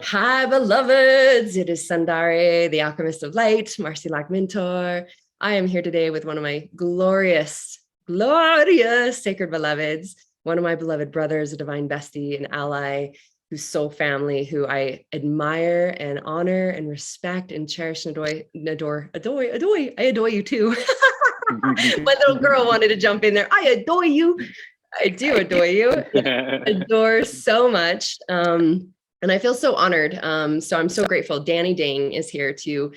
Hi, beloveds. It is Sundari, the alchemist of light, Marci Mentor. I am here today with one of my glorious sacred beloveds, one of my beloved brothers, a divine bestie, an ally, who's soul family, who I admire and honor and respect and cherish and adore. I adore you too. My little girl wanted to jump in there. I adore you. I do adore you. Adore so much. And I feel so honored. So I'm so grateful. Danny Dang is here to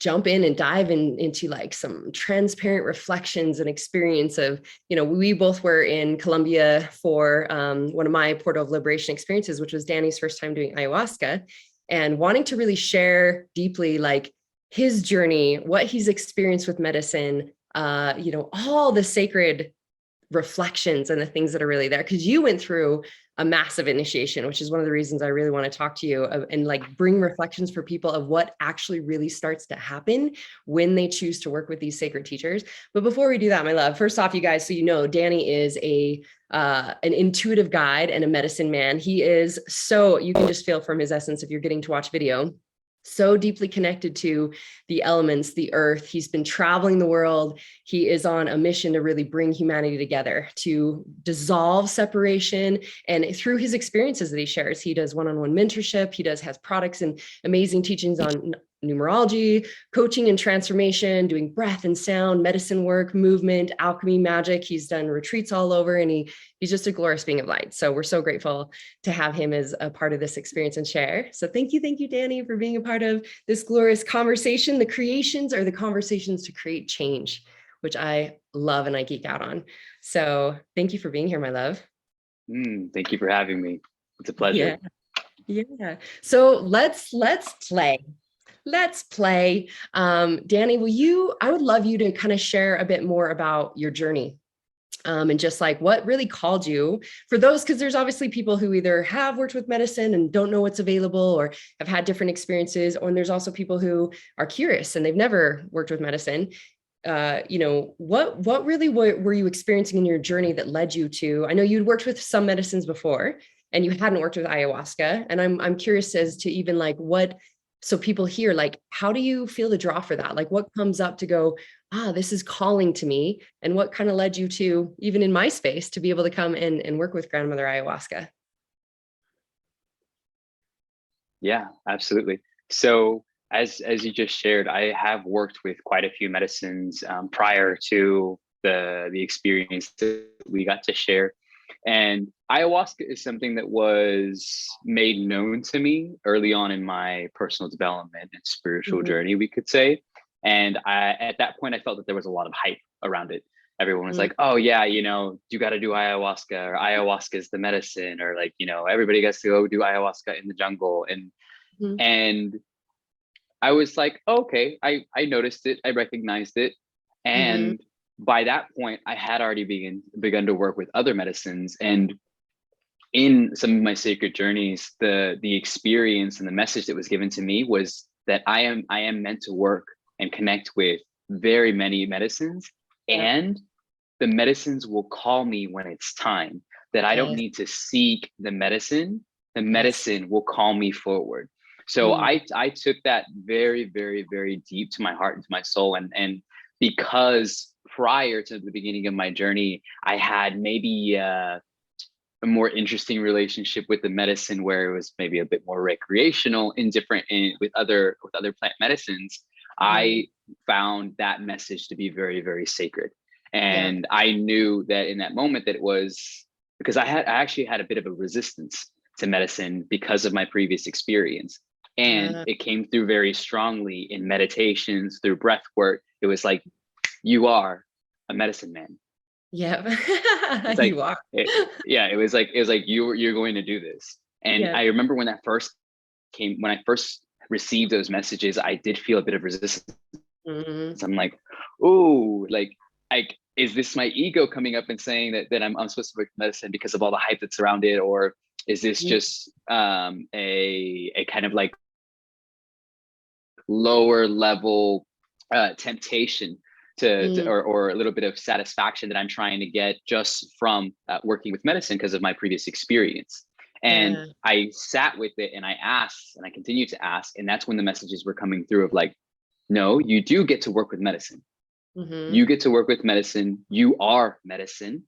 jump in and dive into like some transparent reflections and experience of, we both were in Colombia for one of my portal of liberation experiences, which was Danny's first time doing ayahuasca, and wanting to really share deeply like his journey, what he's experienced with medicine, all the sacred reflections and the things that are really there, because you went through a massive initiation, which is one of the reasons I really want to talk to you and like bring reflections for people of what actually really starts to happen when they choose to work with these sacred teachers. But before we do that, my love, first off, you guys, so Danny is an intuitive guide and a medicine man. He is so, you can just feel from his essence if you're getting to watch video, so deeply connected to the elements, the earth. He's been traveling the world. He is on a mission to really bring humanity together, to dissolve separation. And through his experiences that he shares, he does one-on-one mentorship. He has products and amazing teachings on numerology, coaching and transformation, doing breath and sound, medicine work, movement, alchemy, magic. He's done retreats all over, and he's just a glorious being of light. So we're so grateful to have him as a part of this experience and share. So thank you, Danny, for being a part of this glorious conversation. The creations are the conversations to create change, which I love and I geek out on. So thank you for being here, my love. Thank you for having me. It's a pleasure. Yeah. So let's play. Let's play. Danny, I would love you to kind of share a bit more about your journey. And just like what really called you for those, because there's obviously people who either have worked with medicine and don't know what's available or have had different experiences. Or there's also people who are curious and they've never worked with medicine. What really were you experiencing in your journey that led you to, I know you'd worked with some medicines before and you hadn't worked with ayahuasca. And I'm curious as to even like so people hear, like, how do you feel the draw for that? Like what comes up to go, this is calling to me, and what kind of led you to, even in my space, to be able to come and work with grandmother ayahuasca? Yeah, absolutely. So as you just shared, I have worked with quite a few medicines prior to the experience that we got to share. And ayahuasca is something that was made known to me early on in my personal development and spiritual journey, we could say. And at that point, I felt that there was a lot of hype around it. Everyone was like, oh yeah, you got to do ayahuasca, or ayahuasca is the medicine, or like, everybody gets to go do ayahuasca in the jungle. And I was like, oh, okay, I noticed it, I recognized it. And by that point, I had already begun to work with other medicines. And in some of my sacred journeys, the experience and the message that was given to me was that I am meant to work and connect with very many medicines, and the medicines will call me when it's time, that I don't need to seek the medicine will call me forward. So I took that very, very, very deep to my heart and to my soul. And because prior to the beginning of my journey, I had maybe a more interesting relationship with the medicine, where it was maybe a bit more recreational with other plant medicines. I found that message to be very, very sacred. And I knew that in that moment that it was because I actually had a bit of a resistance to medicine because of my previous experience. And it came through very strongly in meditations, through breath work. It was like, you are a medicine man. Yeah. It's like, you are. It was like you're going to do this. And I remember when I first received those messages, I did feel a bit of resistance. I'm like, oh, like is this my ego coming up and saying that I'm supposed to work medicine because of all the hype that's around it? Or is this just a kind of like lower level temptation or a little bit of satisfaction that I'm trying to get just from working with medicine because of my previous experience? And Yeah. I sat with it and I asked and I continued to ask. And that's when the messages were coming through of like, no, you do get to work with medicine. You get to work with medicine. You are medicine.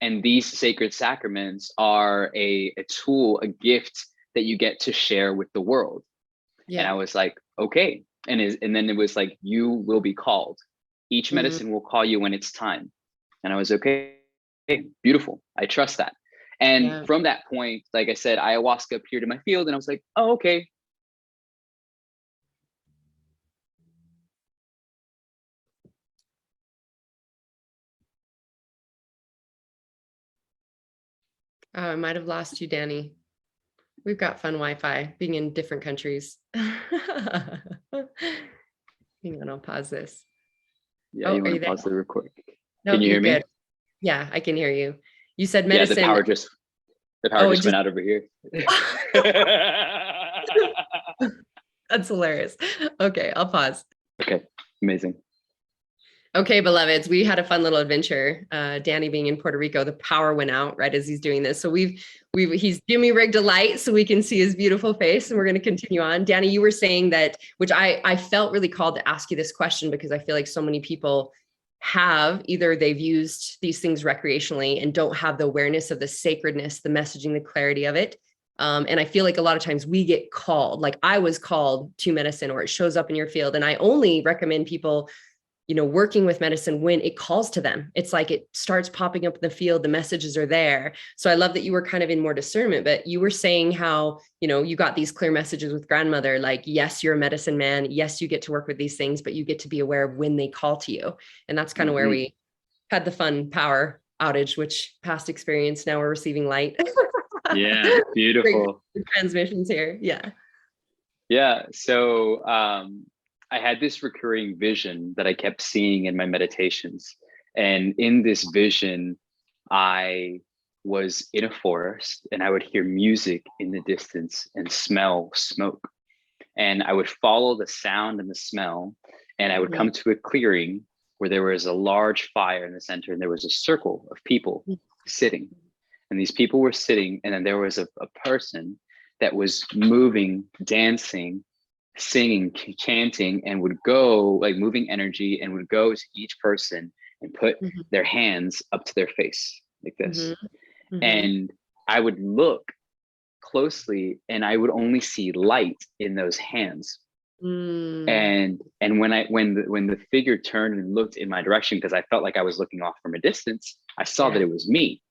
And these sacred sacraments are a tool, a gift that you get to share with the world. And I Yeah. was like, okay. And then it was like, you will be called. Each Mhm. medicine will call you when it's time. And I was okay, beautiful. I trust that. And Yeah. from that point, like I said, ayahuasca appeared in my field and I was like, oh, okay. Oh, I might have lost you, Danny. We've got fun Wi-Fi being in different countries. Hang on, I'll pause this. Yeah, Oh, you are want you to there? pause the record? Can Nope, you you're hear good. me? Yeah, I can hear you. You said Yeah, the medicine. power just Oh, it just went out over here. that's hilarious. Okay, I'll pause. Okay, amazing. Okay, beloveds, we had a fun little adventure. Danny being in Puerto Rico, the power went out right as he's doing this. So he's Jimmy rigged a light so we can see his beautiful face, and we're going to continue on. Danny, you were saying that, which I felt really called to ask you this question because I feel like so many people have either they've used these things recreationally and don't have the awareness of the sacredness, the messaging, the clarity of it. And I feel like a lot of times we get called, like I was called to medicine, or it shows up in your field. And I only recommend people working with medicine when it calls to them. It's like it starts popping up in the field, the messages are there. So I love that you were kind of in more discernment, but you were saying how, you got these clear messages with grandmother, like, yes, you're a medicine man. Yes, you get to work with these things, but you get to be aware of when they call to you. And that's kind of where Mm-hmm. we had the fun power outage, which past experience, now we're receiving light. Yeah, Great beautiful. transmissions here. Yeah. Yeah. So I had this recurring vision that I kept seeing in my meditations. And in this vision, I was in a forest and I would hear music in the distance and smell smoke. And I would follow the sound and the smell. And I would Mhm. come to a clearing where there was a large fire in the center and there was a circle of people sitting. And these people were sitting, and then there was a person that was moving, dancing, singing, chanting, and would go like moving energy and would go to each person and put Mhm. their hands up to their face like this. Mhm. Mhm. And I would look closely and I would only see light in those hands. Mm. And when the figure turned and looked in my direction, because I felt like I was looking off from a distance, I saw that Yeah. it was me.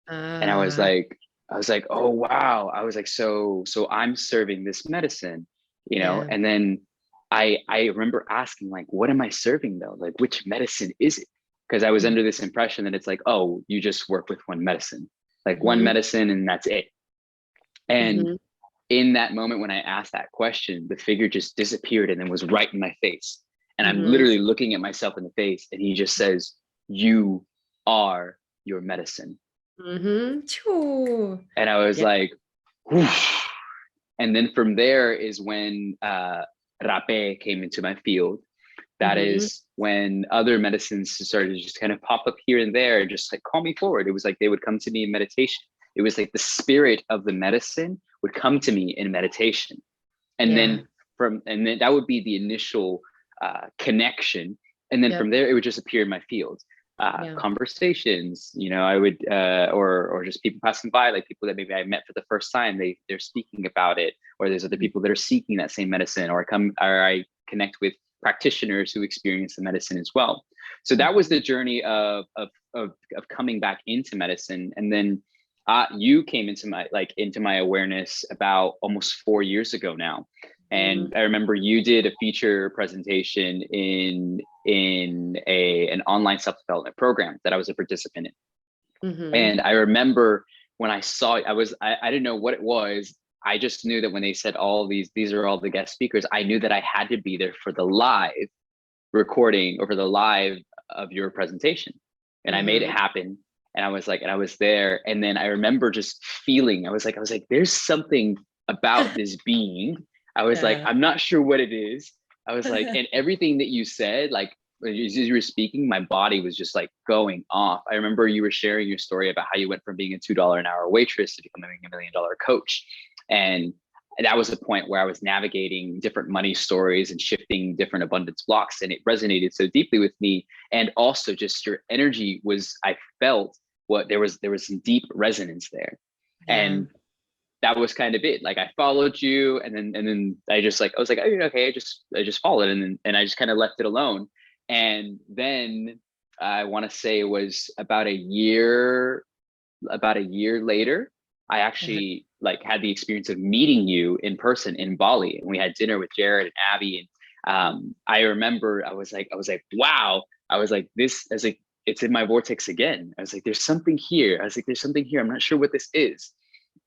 And Uh, I was like, oh wow. I was like, so I'm serving this medicine, yeah. and then I remember asking, like, what am I serving though? Like, which medicine is it? Because I was Mhm. under this impression that it's like, oh, you just work with one medicine, like one Mhm. medicine and that's it. And Mhm. in that moment when I asked that question, the figure just disappeared and then was right in my face. And I'm Mhm. literally looking at myself in the face, and he just says, you are your medicine. Mhm. Choo. And I was Yeah. like, whoosh. And then from there is when rape came into my field. That Mhm. is when other medicines started to just kind of pop up here and there and just like call me forward. It was like they would come to me in meditation. It was like the spirit of the medicine would come to me in meditation. And Yeah. then that would be the initial connection. And then from Yep. there, it would just appear in my field. Yeah. Conversations, I would, or just people passing by, like people that maybe I met for the first time, they're speaking about it, or there's other people that are seeking that same medicine, or I connect with practitioners who experience the medicine as well. So that was Mhm. the journey of coming back into medicine. And then you came into my awareness about almost 4 years ago now. Mhm. And I remember you did a feature presentation in an online self-development program that I was a participant in. Mhm. And I remember when I saw it, I didn't know what it was. I just knew that when they said all these are all the guest speakers, I knew that I had to be there for the live recording or for the live of your presentation. And I made it Mhm. happen. And I was there. And then I remember just feeling, I was like, there's something about this being. I was like, Yeah. I'm not sure what it is. I was like, and everything that you said, like as you were speaking, my body was just like going off. I remember you were sharing your story about how you went from being a $2 an hour waitress to becoming a $1 million coach. And that was a point where I was navigating different money stories and shifting different abundance blocks. And it resonated so deeply with me. And also just your energy was, I felt there was some deep resonance there. Yeah. And that was kind of it. Like I followed you, and then I just like, I was like, oh, okay, I just followed, and I just kind of left it alone. And then I want to say it was about a year later, I actually like had the experience of meeting you in person in Bali, and we had dinner with Jared and Abby. And I remember I was like, wow. I was like, it's in my vortex again. I was like, there's something here. I'm not sure what this is.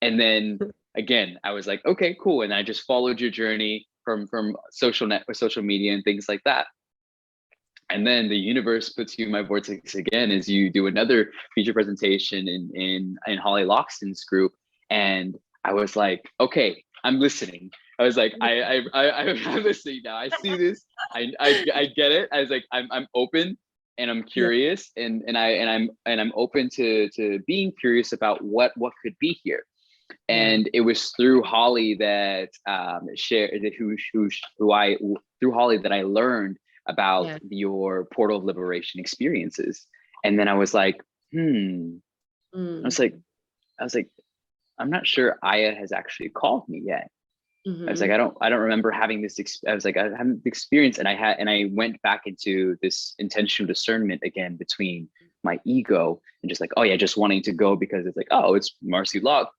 And then again, I was like, okay, cool. And I just followed your journey from social media and things like that. And then the universe puts you in my vortex again as you do another feature presentation in Holly Loxton's group. And I was like, okay, I'm listening. I was like, I'm listening now. I see this. I get it. I was like, I'm open and I'm curious, and I'm open to being curious about what could be here. And it was through Holly that through Holly that I learned about your portal of liberation experiences. And then I was like, I was like, I'm not sure Aya has actually called me yet. I was like, I don't remember having this. I was like, I haven't experienced, and I went back into this intentional discernment again between my ego and just like, oh yeah, just wanting to go because it's like, oh, it's Marci Locke,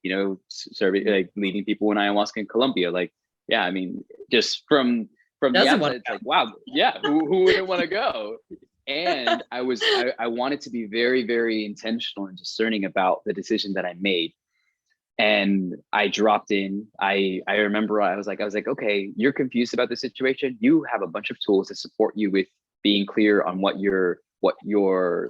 serving, like leading people in ayahuasca in Colombia. Like, yeah, I mean, just from the outside, it's like, wow, yeah, who wouldn't want to go? And I wanted to be very, very intentional and discerning about the decision that I made. And I dropped in. I remember I was like, okay, you're confused about the situation. You have a bunch of tools to support you with being clear on what your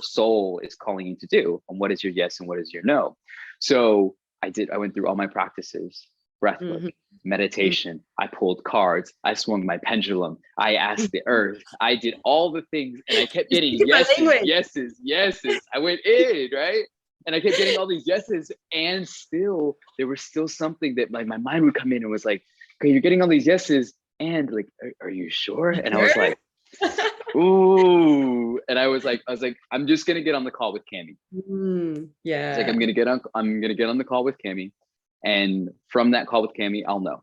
soul is calling you to do, and what is your yes and what is your no. So I went through all my practices, breath work, meditation. I pulled cards. I swung my pendulum. I asked the earth. I did all the things, and I kept getting yeses. I went in, right? And I kept getting all these yeses, and still there was still something that like my mind would come in and was like, okay, you're getting all these yeses, and like, are you sure? And I was like, ooh. And I was like, I'm just gonna get on the call with Cami. Yeah. It's like I'm gonna get on the call with Cami, and from that call with Cami, I'll know.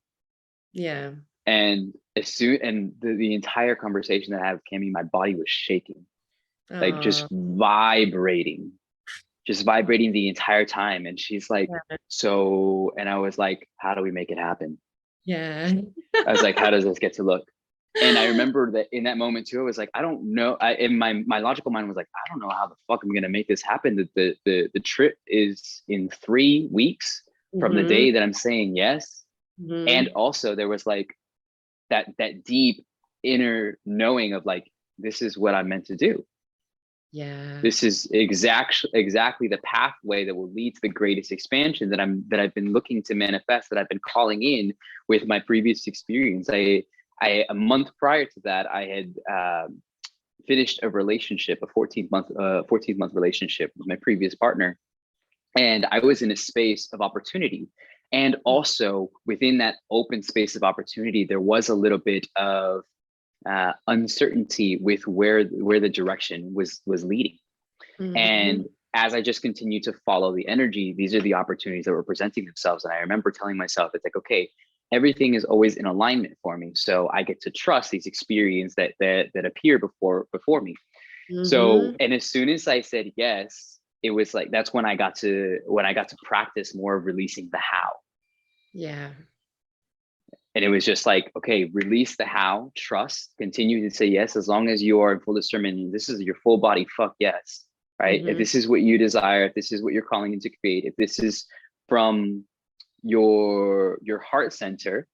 Yeah. And the entire conversation that I had with Cami, my body was shaking, like just vibrating the entire time. And she's like, so, and I was like, how do we make it happen? Yeah. I was like, how does this get to look? And I remember that in that moment too, I was like, I don't know. In my logical mind was like, I don't know how the fuck I'm gonna make this happen. The trip is in 3 weeks from the day that I'm saying yes. And also there was like that deep inner knowing of like, this is what I'm meant to do. Yeah. This is exactly the pathway that will lead to the greatest expansion that I've been looking to manifest, that I've been calling in with my previous experience. A month prior to that, I had finished a relationship, a 14-month relationship with my previous partner. And I was in a space of opportunity. And also within that open space of opportunity, there was a little bit of uncertainty with where the direction was leading. And as I just continued to follow the energy, these are the opportunities that were presenting themselves. And I remember telling myself, it's like, okay, everything is always in alignment for me. So I get to trust these experiences that appear before me. So, and as soon as I said yes, it was like, that's when I got to practice more of releasing the how. Yeah. And it was just like, okay, release the how, trust, continue to say yes, as long as you are in full discernment. This is your full body, fuck yes, right? If this is what you desire, if this is what you're calling into create, if this is from your heart center,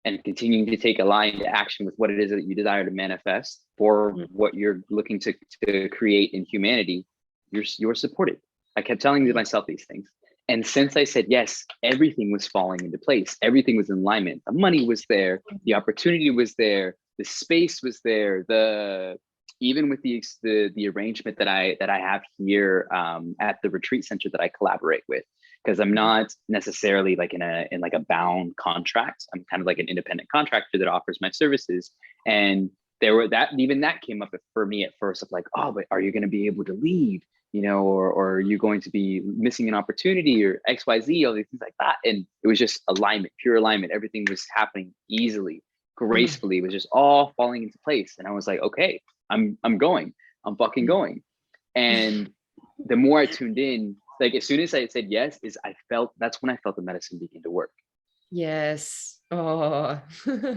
and continuing to take aligned action with what it is that you desire to manifest for what you're looking to create in humanity, you're supported. I kept telling myself these things. And since I said yes, everything was falling into place. Everything was in alignment. The money was there. The opportunity was there. The space was there. The even with the arrangement that I have here at the retreat center that I collaborate with, because I'm not necessarily like in like a bound contract. I'm kind of like an independent contractor that offers my services. And that came up for me at first of like, oh, but are you going to be able to lead? You know, or are you going to be missing an opportunity or XYZ, all these things like that. And it was just alignment, pure alignment. Everything was happening easily, gracefully. It was just all falling into place. And I was like, okay, I'm fucking going. And the more I tuned in, like as soon as I said yes, that's when I felt the medicine begin to work. Yes. Oh,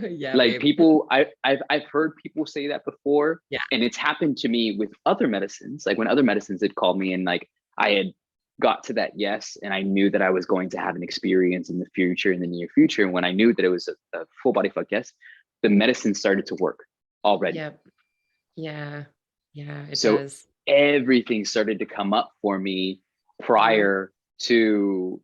yeah, Like babe. people, I've heard people say that before, Yeah. and it's happened to me with other medicines. Like when other medicines had called me, and like I had got to that yes, and I knew that I was going to have an experience in the future, in the near future. And when I knew that it was a full body fuck yes, the medicine started to work already. Yep. Yeah. Yeah, it So does. everything started to come up for me prior to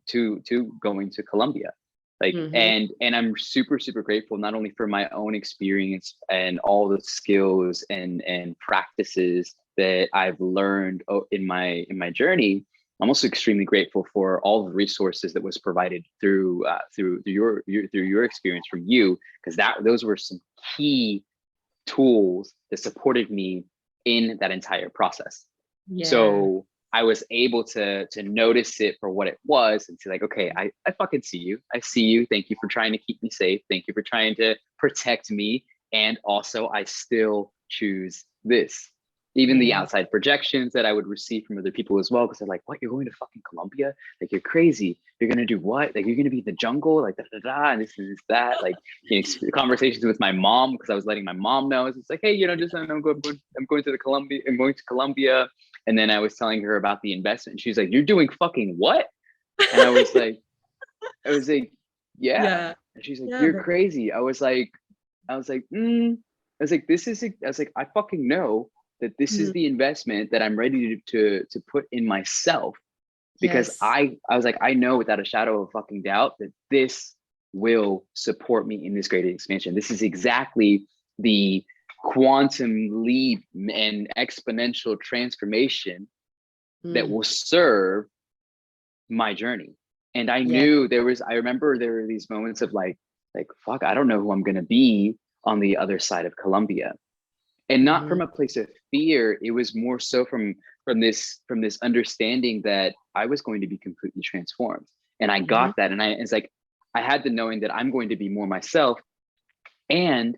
going to Colombia. Like, and I'm super, super grateful, not only for my own experience and all the skills and practices that I've learned in my journey. I'm also extremely grateful for all the resources that was provided through your experience from you, because those were some key tools that supported me in that entire process. Yeah. So I was able to notice it for what it was and say like, okay, I fucking see you. I see you. Thank you for trying to keep me safe. Thank you for trying to protect me. And also I still choose this. Even the outside projections that I would receive from other people as well, because they're like, what, you're going to fucking Colombia? Like, you're crazy. You're going to do what? Like, you're going to be in the jungle, like, da, da, da, and this and this, that. Like, you know, conversations with my mom, because I was letting my mom know. It's like, hey, you know, just I'm going to Colombia. And then I was telling her about the investment. She's like, you're doing fucking what? And I was like, yeah. And she's like, you're crazy. I was like, I fucking know that this is the investment that I'm ready to put in myself, because I was like, I know without a shadow of fucking doubt that this will support me in this great expansion. This is exactly the quantum leap and exponential transformation that will serve my journey. And I knew I remember there were these moments of like, fuck, I don't know who I'm going to be on the other side of Colombia. And not from a place of fear. It was more so from this understanding that I was going to be completely transformed. And I got that. And it's like, I had the knowing that I'm going to be more myself. And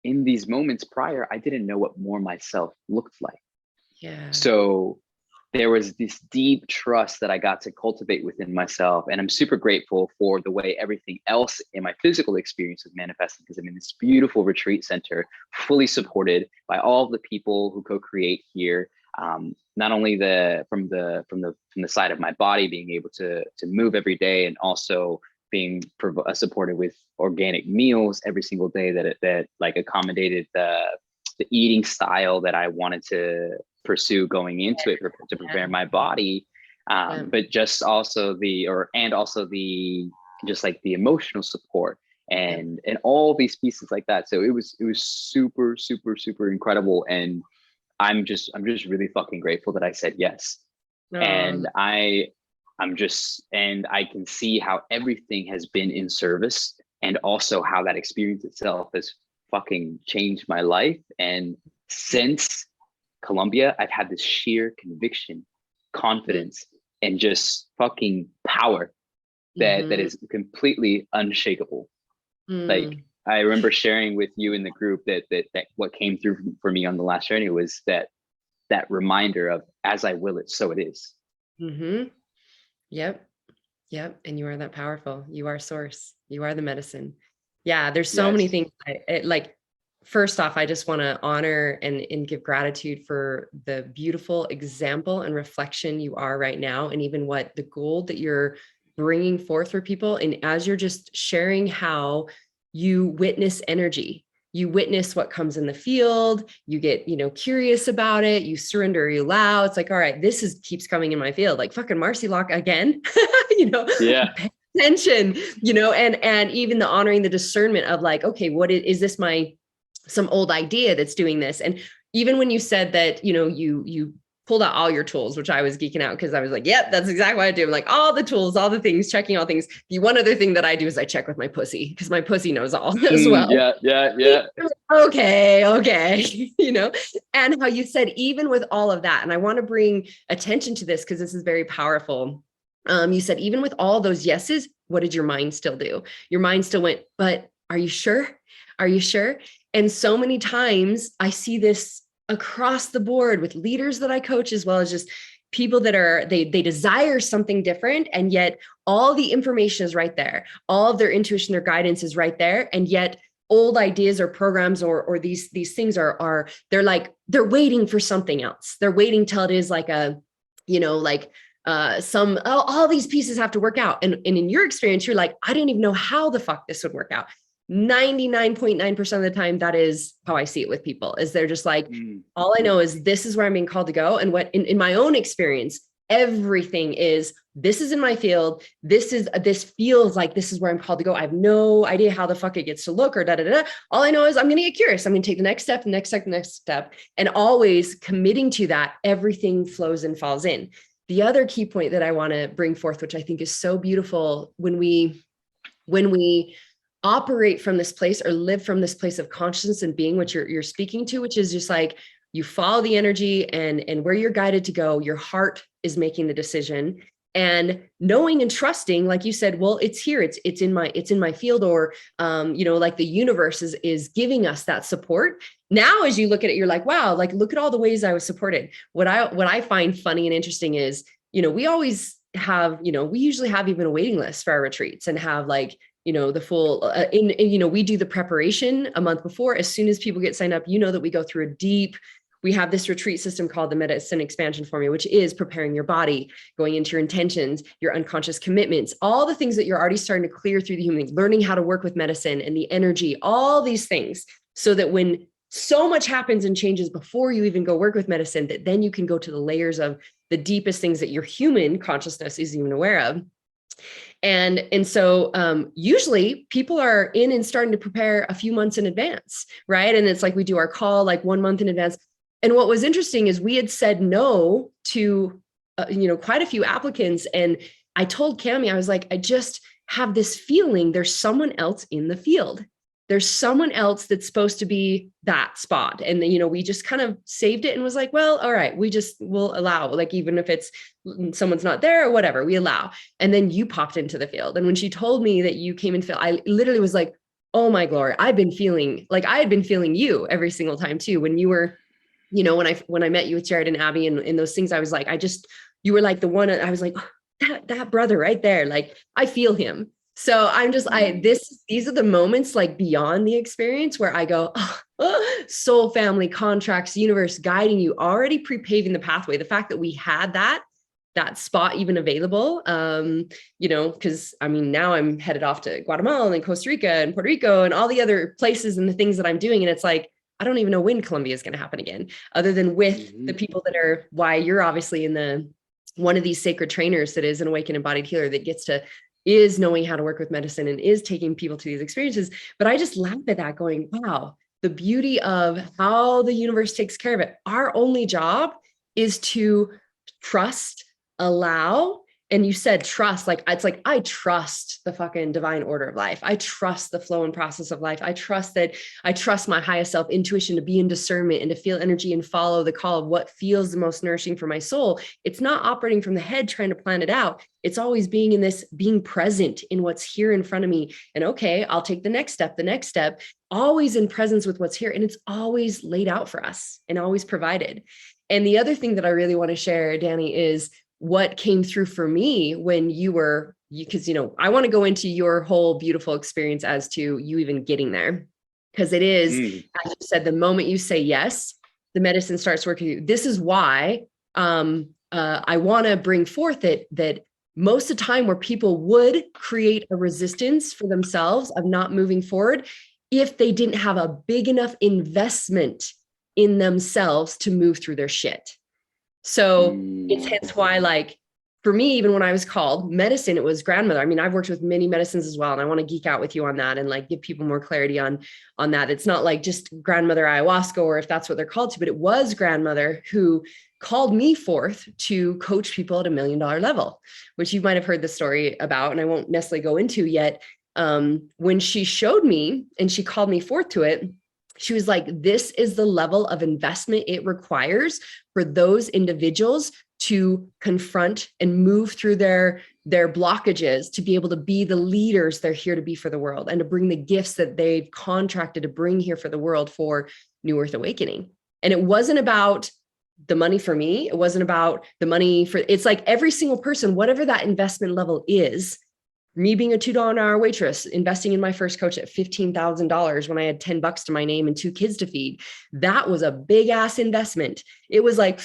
in these moments prior, I didn't know what more myself looked like. Yeah. So there was this deep trust that I got to cultivate within myself. And I'm super grateful for the way everything else in my physical experience was manifesting, because I'm in this beautiful retreat center, fully supported by all of the people who co-create here. Not only from the side of my body, being able to move every day, and also being supported with organic meals every single day that like accommodated the eating style that I wanted to pursue going into it to prepare my body. But just also just like the emotional support and all these pieces like that. So it was super, super, super incredible. And I'm just really fucking grateful that I said yes. And I can see how everything has been in service, and also how that experience itself has fucking changed my life. And since Colombia, I've had this sheer conviction, confidence, and just fucking power that is completely unshakable. Like, I remember sharing with you in the group that what came through for me on the last journey was that reminder of, as I will it, so it is. Yep. And you are that powerful. You are source. You are the medicine. Yeah. There's so many things. First off, I just want to honor and give gratitude for the beautiful example and reflection you are right now. And even what the gold that you're bringing forth for people. And as you're just sharing how you witness energy, you witness what comes in the field, you get, curious about it, you surrender, you allow. It's like, all right, keeps coming in my field, like fucking Marci lock again, pay attention, and even the honoring the discernment of like, okay, is this some old idea that's doing this? And even when you said that, you pulled out all your tools, which I was geeking out because I was like, yep, that's exactly what I do. I'm like, all the tools, all the things, checking all things. The one other thing that I do is I check with my pussy because my pussy knows all as well. Yeah. Okay. And how you said, even with all of that, and I want to bring attention to this because this is very powerful. You said, even with all those yeses, what did your mind still do? Your mind still went, but are you sure? Are you sure? And so many times I see this across the board with leaders that I coach, as well as just people that they desire something different. And yet all the information is right there. All of their intuition, their guidance is right there. And yet old ideas or programs or these things they're waiting for something else. They're waiting till it is like all these pieces have to work out. And in your experience, you're like, I didn't even know how the fuck this would work out. 99.9% of the time, that is how I see it with people, is they're just like, all I know is this is where I'm being called to go. And what in my own experience, everything is, this is in my field. This feels like this is where I'm called to go. I have no idea how the fuck it gets to look or All I know is I'm going to get curious. I'm going to take the next step, the next step, the next step, and always committing to that. Everything flows and falls in. The other key point that I want to bring forth, which I think is so beautiful, when we operate from this place or live from this place of consciousness and being, what you're speaking to, which is just like, you follow the energy and where you're guided to go, your heart is making the decision, and knowing and trusting, like you said, well, it's here, it's in my field, or like the universe is giving us that support. Now, as you look at it, you're like, wow, like, look at all the ways I was supported. What I find funny and interesting is, we always have, we usually have even a waiting list for our retreats, and have like, the full, we do the preparation a month before. As soon as people get signed up, that we go through we have this retreat system called the Medicine Expansion Formula, which is preparing your body, going into your intentions, your unconscious commitments, all the things that you're already starting to clear through the human, learning how to work with medicine and the energy, all these things, so that when so much happens and changes before you even go work with medicine, that then you can go to the layers of the deepest things that your human consciousness is even aware of. And so usually people are in and starting to prepare a few months in advance, right? And it's like, we do our call like 1 month in advance. And what was interesting is we had said no to, quite a few applicants. And I told Cami, I was like, I just have this feeling there's someone else in the field. There's someone else that's supposed to be that spot. And then, we just kind of saved it and was like, well, all right, we'll allow, like, even if it's someone's not there or whatever, we allow. And then you popped into the field. And when she told me that you came and felt, I literally was like, oh my glory, I had been feeling you every single time too. When you were, when I met you with Jared and Abby and those things, I was like, you were like the one, I was like, oh, that brother right there. Like, I feel him. So I'm just, these are the moments like beyond the experience where I go, soul, family, contracts, universe guiding you, already pre-paving the pathway. The fact that we had that spot even available, because now I'm headed off to Guatemala and Costa Rica and Puerto Rico and all the other places and the things that I'm doing. And it's like, I don't even know when Colombia is going to happen again, other than with the people that are, why you're obviously in one of these sacred trainers that is an awakened embodied healer that is knowing how to work with medicine and is taking people to these experiences. But I just laugh at that going, wow, the beauty of how the universe takes care of it. Our only job is to trust, allow. And you said trust, like, it's like, I trust the fucking divine order of life. I trust the flow and process of life. I trust my highest self intuition to be in discernment and to feel energy and follow the call of what feels the most nourishing for my soul. It's not operating from the head, trying to plan it out. It's always being in this, being present in what's here in front of me. And okay, I'll take the next step, always in presence with what's here. And it's always laid out for us and always provided. And the other thing that I really want to share, Danny, is what came through for me when because I want to go into your whole beautiful experience as to you even getting there, because it is, as you said, the moment you say yes, the medicine starts working. This is why I want to bring forth that most of the time where people would create a resistance for themselves of not moving forward, if they didn't have a big enough investment in themselves to move through their shit. So it's hence why, like, for me, even when I was called medicine, it was grandmother. I mean, I've worked with many medicines as well, and I want to geek out with you on that and like give people more clarity on that. It's not like just grandmother ayahuasca, or if that's what they're called to, but it was grandmother who called me forth to coach people at $1 million level, which you might have heard the story about, and I won't necessarily go into yet. When she showed me and she called me forth to it, she was like, this is the level of investment it requires for those individuals to confront and move through their blockages, to be able to be the leaders they're here to be for the world, and to bring the gifts that they've contracted to bring here for the world for New Earth Awakening. And it wasn't about the money for me. It wasn't about the money for, it's like every single person, whatever that investment level is. Me being a $2 an hour waitress, investing in my first coach at $15,000 when I had $10 to my name and 2 kids to feed. That was a big ass investment. It was like,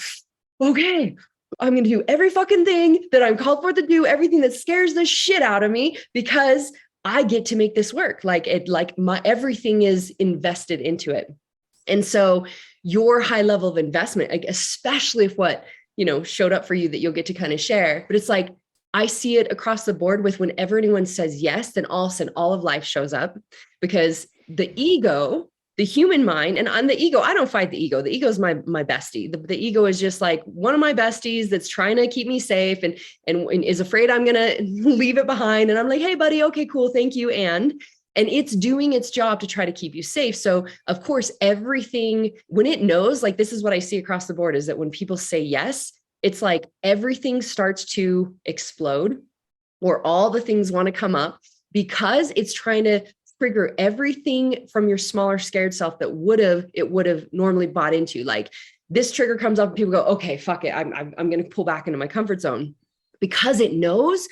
okay, I'm going to do every fucking thing that I'm called for to do, everything that scares the shit out of me, because I get to make this work. Like everything is invested into it. And so your high level of investment, like, especially if what, showed up for you that you'll get to kind of share, but it's like, I see it across the board with whenever anyone says yes, then all of a sudden all of life shows up, because the ego, the human mind, and on the ego, I don't fight the ego. The ego is my bestie. The ego is just like one of my besties that's trying to keep me safe and is afraid I'm going to leave it behind. And I'm like, hey buddy, okay, cool. Thank you. And it's doing its job to try to keep you safe. So of course, everything, when it knows, like, this is what I see across the board, is that when people say yes, it's like everything starts to explode, or all the things want to come up, because it's trying to trigger everything from your smaller scared self that it would have normally bought into. Like, this trigger comes up and people go, okay, fuck it. I'm going to pull back into my comfort zone, because it knows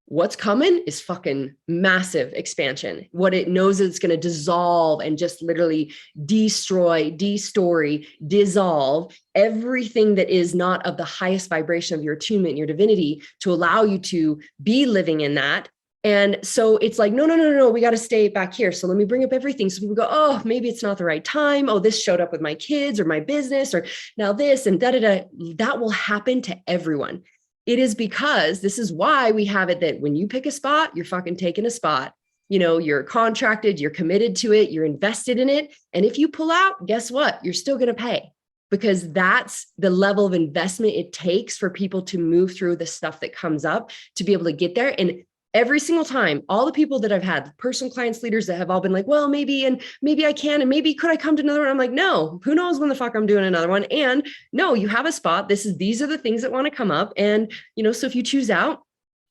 what's coming is fucking massive expansion. What it knows is it's going to dissolve and just literally destroy, destory, dissolve everything that is not of the highest vibration of your attunement, your divinity, to allow you to be living in that. And so it's like, no, we got to stay back here. So let me bring up everything. So people go, oh, maybe it's not the right time. Oh, this showed up with my kids or my business, or now this and da-da-da. That will happen to everyone. It is because this is why we have it that when you pick a spot, you're fucking taking a spot. You're contracted, you're committed to it, you're invested in it. And if you pull out, guess what? You're still going to pay, because that's the level of investment it takes for people to move through the stuff that comes up to be able to get there. And every single time, all the people that I've had, personal clients, leaders that have all been like, well, maybe I can, and maybe could I come to another one? I'm like, no, who knows when the fuck I'm doing another one? And no, you have a spot. These are the things that want to come up. And, so if you choose out,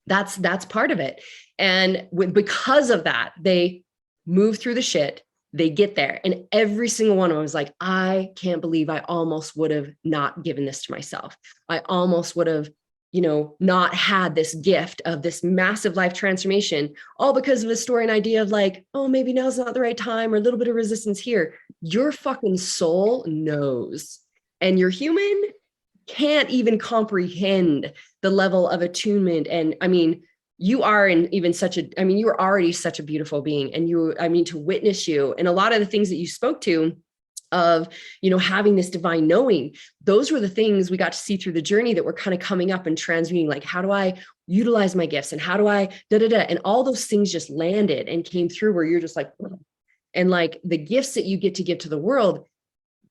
that's part of it. And because of that, they move through the shit, they get there. And every single one of them was like, I can't believe I almost would have not given this to myself. I almost would have not had this gift of this massive life transformation, all because of a story and idea of like, oh, maybe now's not the right time, or a little bit of resistance here. Your fucking soul knows, and your human can't even comprehend the level of attunement. And I mean, you are you're already such a beautiful being, and to witness you and a lot of the things that you spoke to, of having this divine knowing, those were the things we got to see through the journey that were kind of coming up and transmuting, like, how do I utilize my gifts, and how do I and all those things just landed and came through, where you're just like, and like the gifts that you get to give to the world,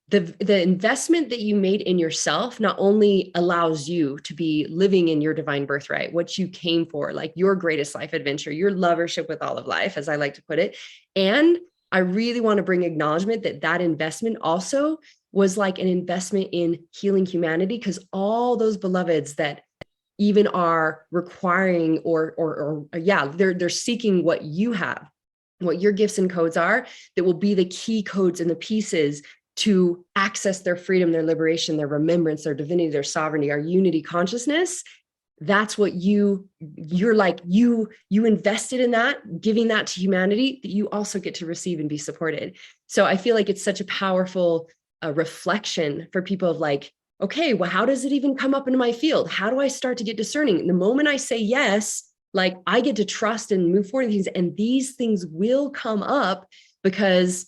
the investment that you made in yourself not only allows you to be living in your divine birthright, what you came for, like your greatest life adventure, your lovership with all of life, as I like to put it. And I really want to bring acknowledgement that investment also was like an investment in healing humanity, because all those beloveds that even are requiring or they're seeking what you have, what your gifts and codes are, that will be the key codes and the pieces to access their freedom, their liberation, their remembrance, their divinity, their sovereignty, our unity consciousness. That's what you're like, you invested in that, giving that to humanity, that you also get to receive and be supported. So I feel like it's such a powerful reflection for people of like, okay, well, how does it even come up into my field? How do I start to get discerning? And the moment I say yes, like, I get to trust and move forward in things, and these things will come up, because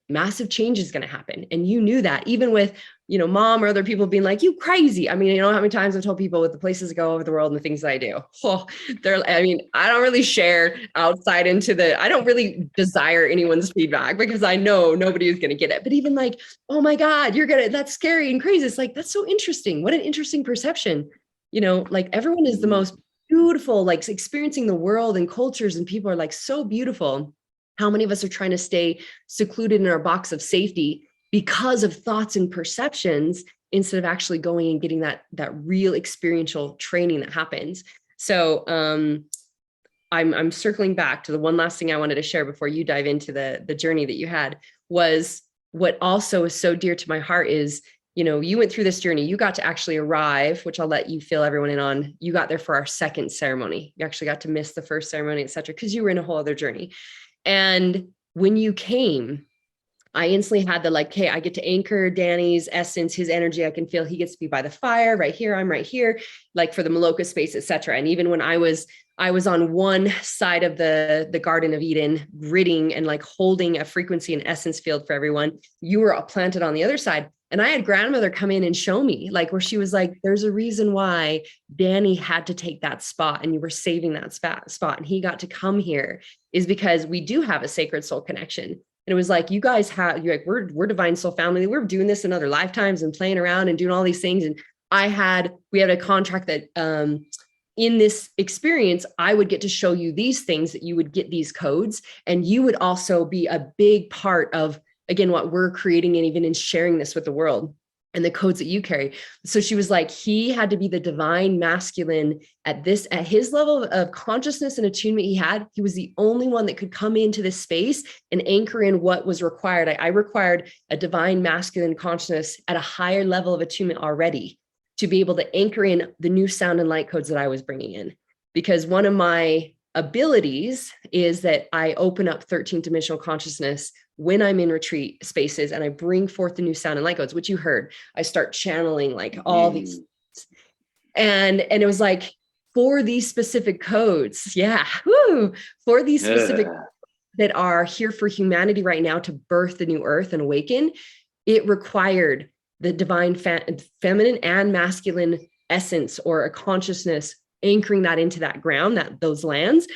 massive change is going to happen. And you knew that, even with, mom or other people being like, you crazy. I mean, you know how many times I've told people with the places I go over the world and the things that I do. Oh, I don't really share outside I don't really desire anyone's feedback because I know nobody is going to get it. But even like, oh my God, that's scary and crazy. It's like, that's so interesting. What an interesting perception. Like everyone is the most beautiful, like experiencing the world and cultures, and people are like so beautiful. How many of us are trying to stay secluded in our box of safety because of thoughts and perceptions, instead of actually going and getting that real experiential training that happens? So I'm circling back to the one last thing I wanted to share before you dive into the journey that you had. Was what also is so dear to my heart is, you went through this journey, you got to actually arrive, which I'll let you fill everyone in on. You got there for our second ceremony. You actually got to miss the first ceremony, et cetera, because you were in a whole other journey. And when you came, I instantly had the like, hey, I get to anchor Danny's essence, his energy. I can feel he gets to be by the fire right here. I'm right here, like for the Maloka space, et cetera. And even when I was on one side of the Garden of Eden, gritting and like holding a frequency and essence field for everyone, you were planted on the other side. And I had grandmother come in and show me, like, where she was like, there's a reason why Danny had to take that spot and you were saving that spot. And he got to come here is because we do have a sacred soul connection. And it was like, you guys have, you're like, we're divine soul family. We're doing this in other lifetimes and playing around and doing all these things. And we had a contract that, in this experience, I would get to show you these things, that you would get these codes, and you would also be a big part of, again, what we're creating, and even in sharing this with the world and the codes that you carry. So she was like, he had to be the divine masculine at his level of consciousness and attunement he had. He was the only one that could come into this space and anchor in what was required. I required a divine masculine consciousness at a higher level of attunement already to be able to anchor in the new sound and light codes that I was bringing in. Because one of my abilities is that I open up 13th dimensional consciousness when I'm in retreat spaces, and I bring forth the new sound and light codes, which you heard. I start channeling like all these, and it was like, for these specific codes, for these specific that are here for humanity right now to birth the new earth and awaken, it required the divine feminine and masculine essence, or a consciousness, anchoring that into that ground, those lands,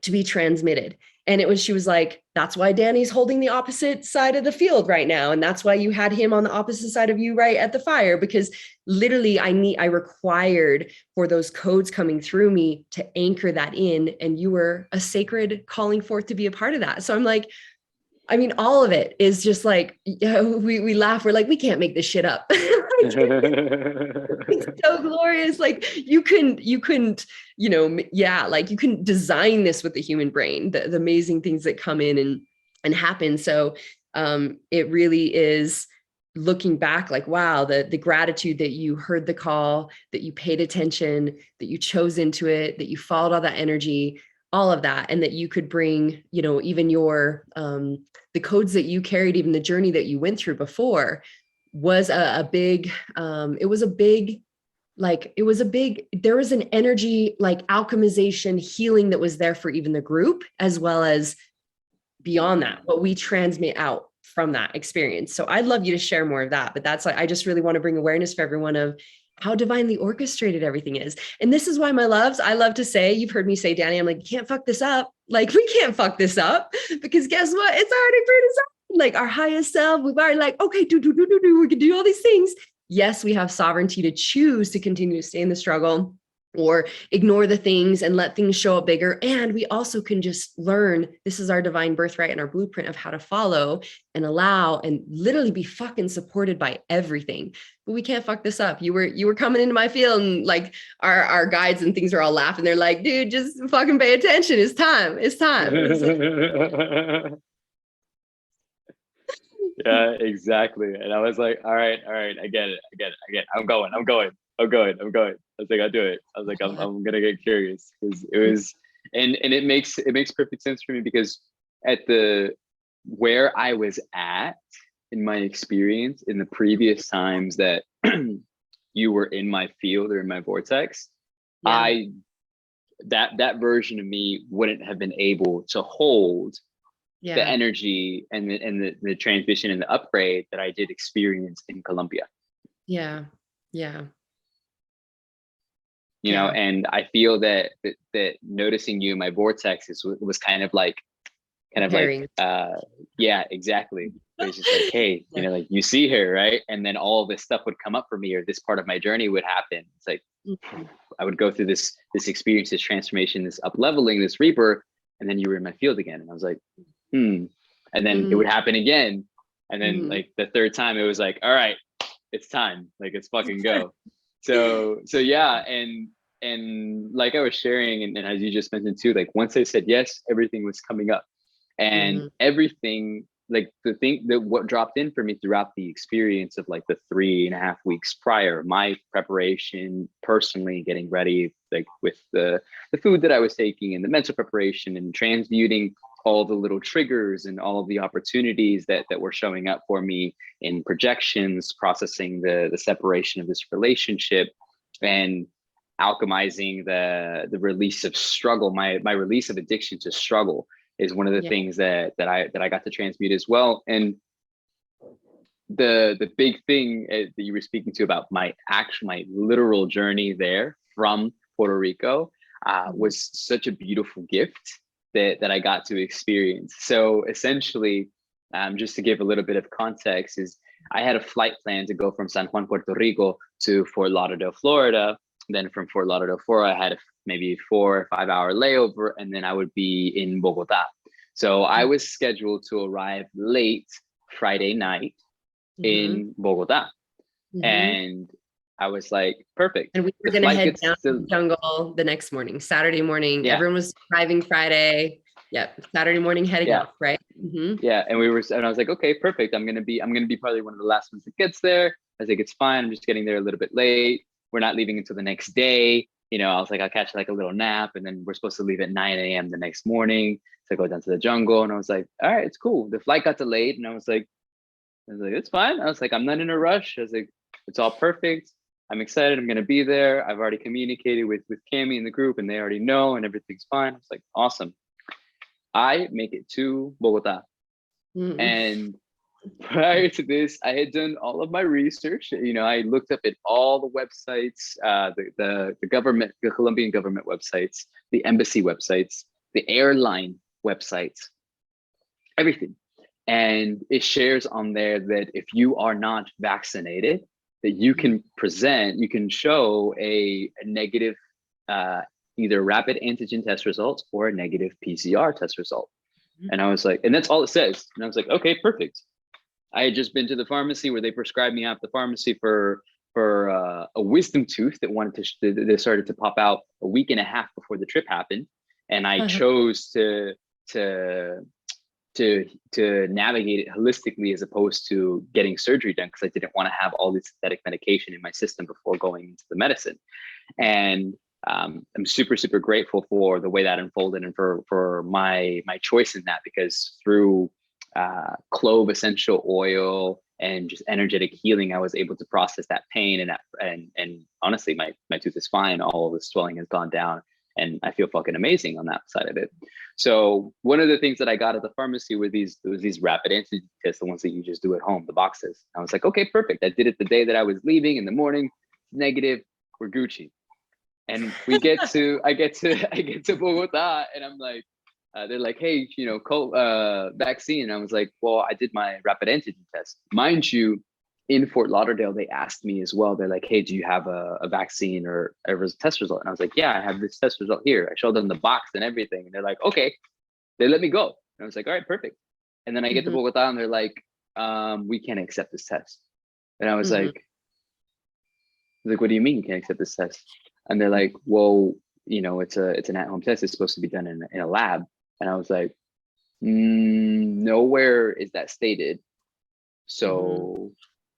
to be transmitted. And she was like, that's why Danny's holding the opposite side of the field right now. And that's why you had him on the opposite side of you, right at the fire, because literally I required for those codes coming through me to anchor that in. And you were a sacred calling forth to be a part of that. So I'm like, I mean, all of it is just like, we laugh. We're like, we can't make this shit up. It's so glorious. Like you couldn't, like you couldn't design this with the human brain, the amazing things that come in and happen. So it really is, looking back, like, wow, the gratitude that you heard the call, that you paid attention, that you chose into it, that you followed all that energy, all of that, and that you could bring, even your, the codes that you carried, even the journey that you went through before, was a big, there was an energy, like alchemization, healing that was there for even the group, as well as beyond that, what we transmit out from that experience. So I'd love you to share more of that, but that's like, I just really want to bring awareness for everyone of how divinely orchestrated everything is. And this is why, my loves, I love to say, you've heard me say, Danny, I'm like, you can't fuck this up. Like, we can't fuck this up, because guess what? It's already pre-designed. Like our highest self, we've already like, okay, we can do all these things. Yes, we have sovereignty to choose to continue to stay in the struggle or ignore the things and let things show up bigger. And we also can just learn, this is our divine birthright and our blueprint of how to follow and allow and literally be fucking supported by everything. But we can't fuck this up. You were coming into my field, and like our guides and things are all laughing. They're like, dude, just fucking pay attention. It's time. It's time. Yeah, exactly. And I was like, all right, I get it. I'm going. I was like, I'll do it. I was like, I'm gonna get curious, because it was, and it makes perfect sense for me, because at where I was at in my experience in the previous times that you were in my field or in my vortex, yeah. That version of me wouldn't have been able to hold the energy and the transmission and the upgrade that I did experience in Colombia. Yeah. Yeah. You know, and I feel that noticing you in my vortex was kind of like yeah, exactly. It was just like, hey, you know, like you see her, right? And then all this stuff would come up for me, or this part of my journey would happen. It's like I would go through this experience, this transformation, this up leveling, this rebirth, and then you were in my field again. And I was like, and then it would happen again. And then like the third time it was like, all right, it's time, like it's fucking go. So yeah, and like I was sharing, and as you just mentioned too, like once I said yes, everything was coming up. And everything, like the thing that what dropped in for me throughout the experience of like the 3.5 weeks prior, my preparation personally, getting ready, like with the food that I was taking and the mental preparation and transmuting all the little triggers and all of the opportunities that were showing up for me in projections, processing the separation of this relationship, and alchemizing the release of struggle, my release of addiction to struggle is one of the things that I got to transmute as well. And the big thing that you were speaking to about my literal journey there from Puerto Rico was such a beautiful gift that I got to experience. So essentially, just to give a little bit of context, is I had a flight plan to go from San Juan, Puerto Rico to Fort Lauderdale, Florida. Then from Fort Lauderdale, Florida, I had maybe 4 or 5 hour layover, and then I would be in Bogota. So I was scheduled to arrive late Friday night in Bogota. And I was like, perfect. And we were going to head down to the jungle the next morning, Saturday morning. Yeah. Everyone was arriving Friday. Yep. Saturday morning heading off, right? Yeah. And I was like, okay, perfect. I'm going to be probably one of the last ones that gets there. I was like, it's fine. I'm just getting there a little bit late. We're not leaving until the next day. You know, I was like, I'll catch like a little nap, and then we're supposed to leave at 9 a.m. the next morning to go down to the jungle. And I was like, all right, it's cool. The flight got delayed, and I was like, it's fine. I was like, I'm not in a rush. I was like, it's all perfect. I'm excited. I'm gonna be there. I've already communicated with Cami in the group, and they already know, and everything's fine. I was like, awesome. I make it to Bogota, and prior to this, I had done all of my research. You know, I looked up at all the websites, the Colombian government websites, the embassy websites, the airline websites, everything. And it shares on there that if you are not vaccinated, that you can show a negative, either rapid antigen test result or a negative PCR test result. And I was like, and that's all it says. And I was like, okay, perfect. I had just been to the pharmacy where they prescribed me out the pharmacy for a wisdom tooth that started to pop out a week and a half before the trip happened. And I chose to navigate it holistically as opposed to getting surgery done, because I didn't want to have all this synthetic medication in my system before going into the medicine. And I'm super, super grateful for the way that unfolded and for my choice in that, because through clove essential oil and just energetic healing, I was able to process that pain, and honestly, my tooth is fine. All of the swelling has gone down, and I feel fucking amazing on that side of it. So one of the things that I got at the pharmacy were these rapid antigen tests, the ones that you just do at home, the boxes. I was like, okay, perfect. I did it the day that I was leaving in the morning. Negative, we're Gucci. And I get to Bogota, and I'm like, they're like, hey, you know, vaccine. And I was like, well, I did my rapid antigen test. Mind you, in Fort Lauderdale, they asked me as well. They're like, hey, do you have a vaccine or a test result? And I was like, yeah, I have this test result here. I showed them the box and everything. And they're like, okay. They let me go. And I was like, all right, perfect. And then I get to Bogota, and they're like, we can't accept this test. And I was like, what do you mean you can't accept this test? And they're like, well, you know, it's an at-home test. It's supposed to be done in a lab. And I was like, nowhere is that stated. So,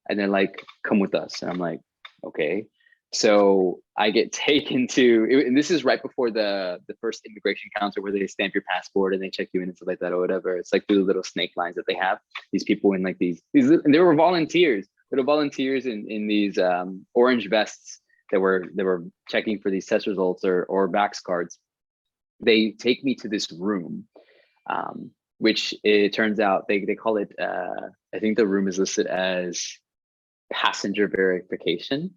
and they're like, come with us. And I'm like, okay. So I get taken to, and this is right before the first immigration counter where they stamp your passport and they check you in and stuff like that or whatever. It's like the little snake lines that they have. These people in like these and they were volunteers. Little volunteers in these orange vests that were checking for these test results or Vax cards. They take me to this room which it turns out they call it, I think the room is listed as passenger verification.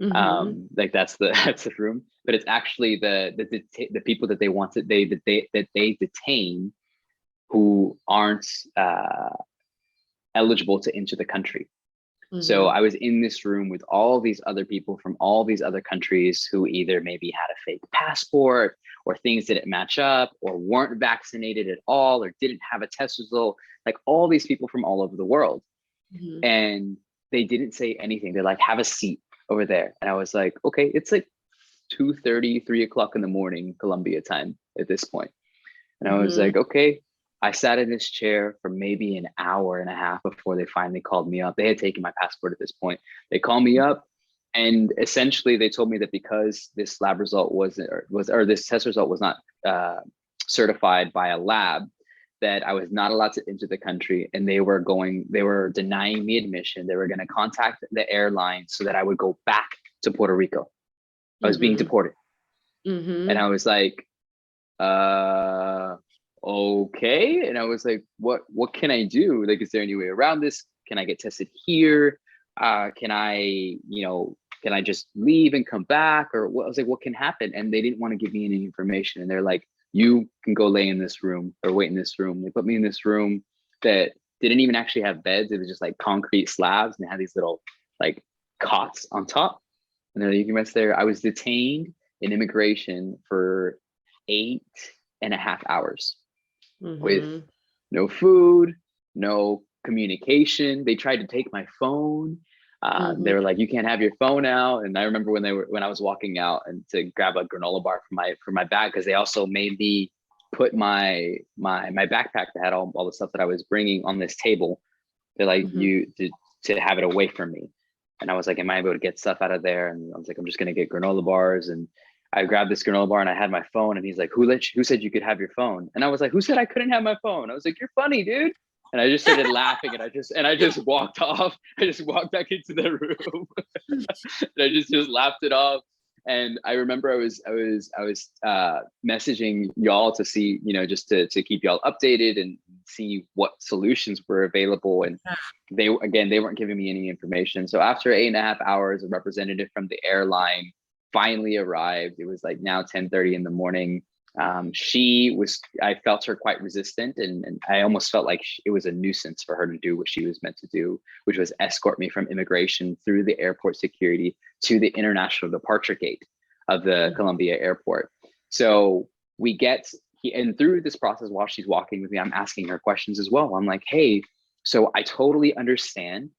Like that's the that's the room, but it's actually the people that they want to they detain who aren't eligible to enter the country. So I was in this room with all these other people from all these other countries who either maybe had a fake passport or things didn't match up or weren't vaccinated at all or didn't have a test result, like all these people from all over the world. And they didn't say anything. They're like, have a seat over there. And I was like, okay, it's like 2:30, 3 o'clock in the morning, Colombia time at this point. And I was like, okay. I sat in this chair for maybe an hour and a half before they finally called me up. They had taken my passport at this point. They called me up, and essentially they told me that because this lab result or this test result was not certified by a lab, that I was not allowed to enter the country, and they were denying me admission. They were going to contact the airline so that I would go back to Puerto Rico. I was being deported. And I was like, okay. And I was like, what can I do? Like, is there any way around this? Can I get tested here? Can I just leave and come back? Or what? I was like, what can happen? And they didn't want to give me any information. And they're like, you can go lay in this room or wait in this room. They put me in this room that didn't even actually have beds. It was just like concrete slabs, and they had these little like cots on top. And then you can rest there. I was detained in immigration for 8.5 hours with no food, no communication. They tried to take my phone. They were like, you can't have your phone out. And I remember when I was walking out and to grab a granola bar for my bag, because they also made me put my backpack that had all the stuff that I was bringing on this table. They're like, to have it away from me. And I was like, am I able to get stuff out of there? And I was like, I'm just gonna get granola bars. And I grabbed this granola bar and I had my phone, and he's like, who said you could have your phone? And I was like, who said I couldn't have my phone? I was like, you're funny, dude. And I just started laughing, and I just walked off. I just walked back into the room. And I just laughed it off. And I remember I was messaging y'all to see, just to keep y'all updated and see what solutions were available. And they weren't giving me any information. So after 8.5 hours, a representative from the airline finally arrived. It was like now 10:30 in the morning. I felt her quite resistant, and I almost felt like it was a nuisance for her to do what she was meant to do, which was escort me from immigration through the airport security to the international departure gate of the Colombia airport. So and through this process, while she's walking with me, I'm asking her questions as well. I'm like, hey, so I totally understand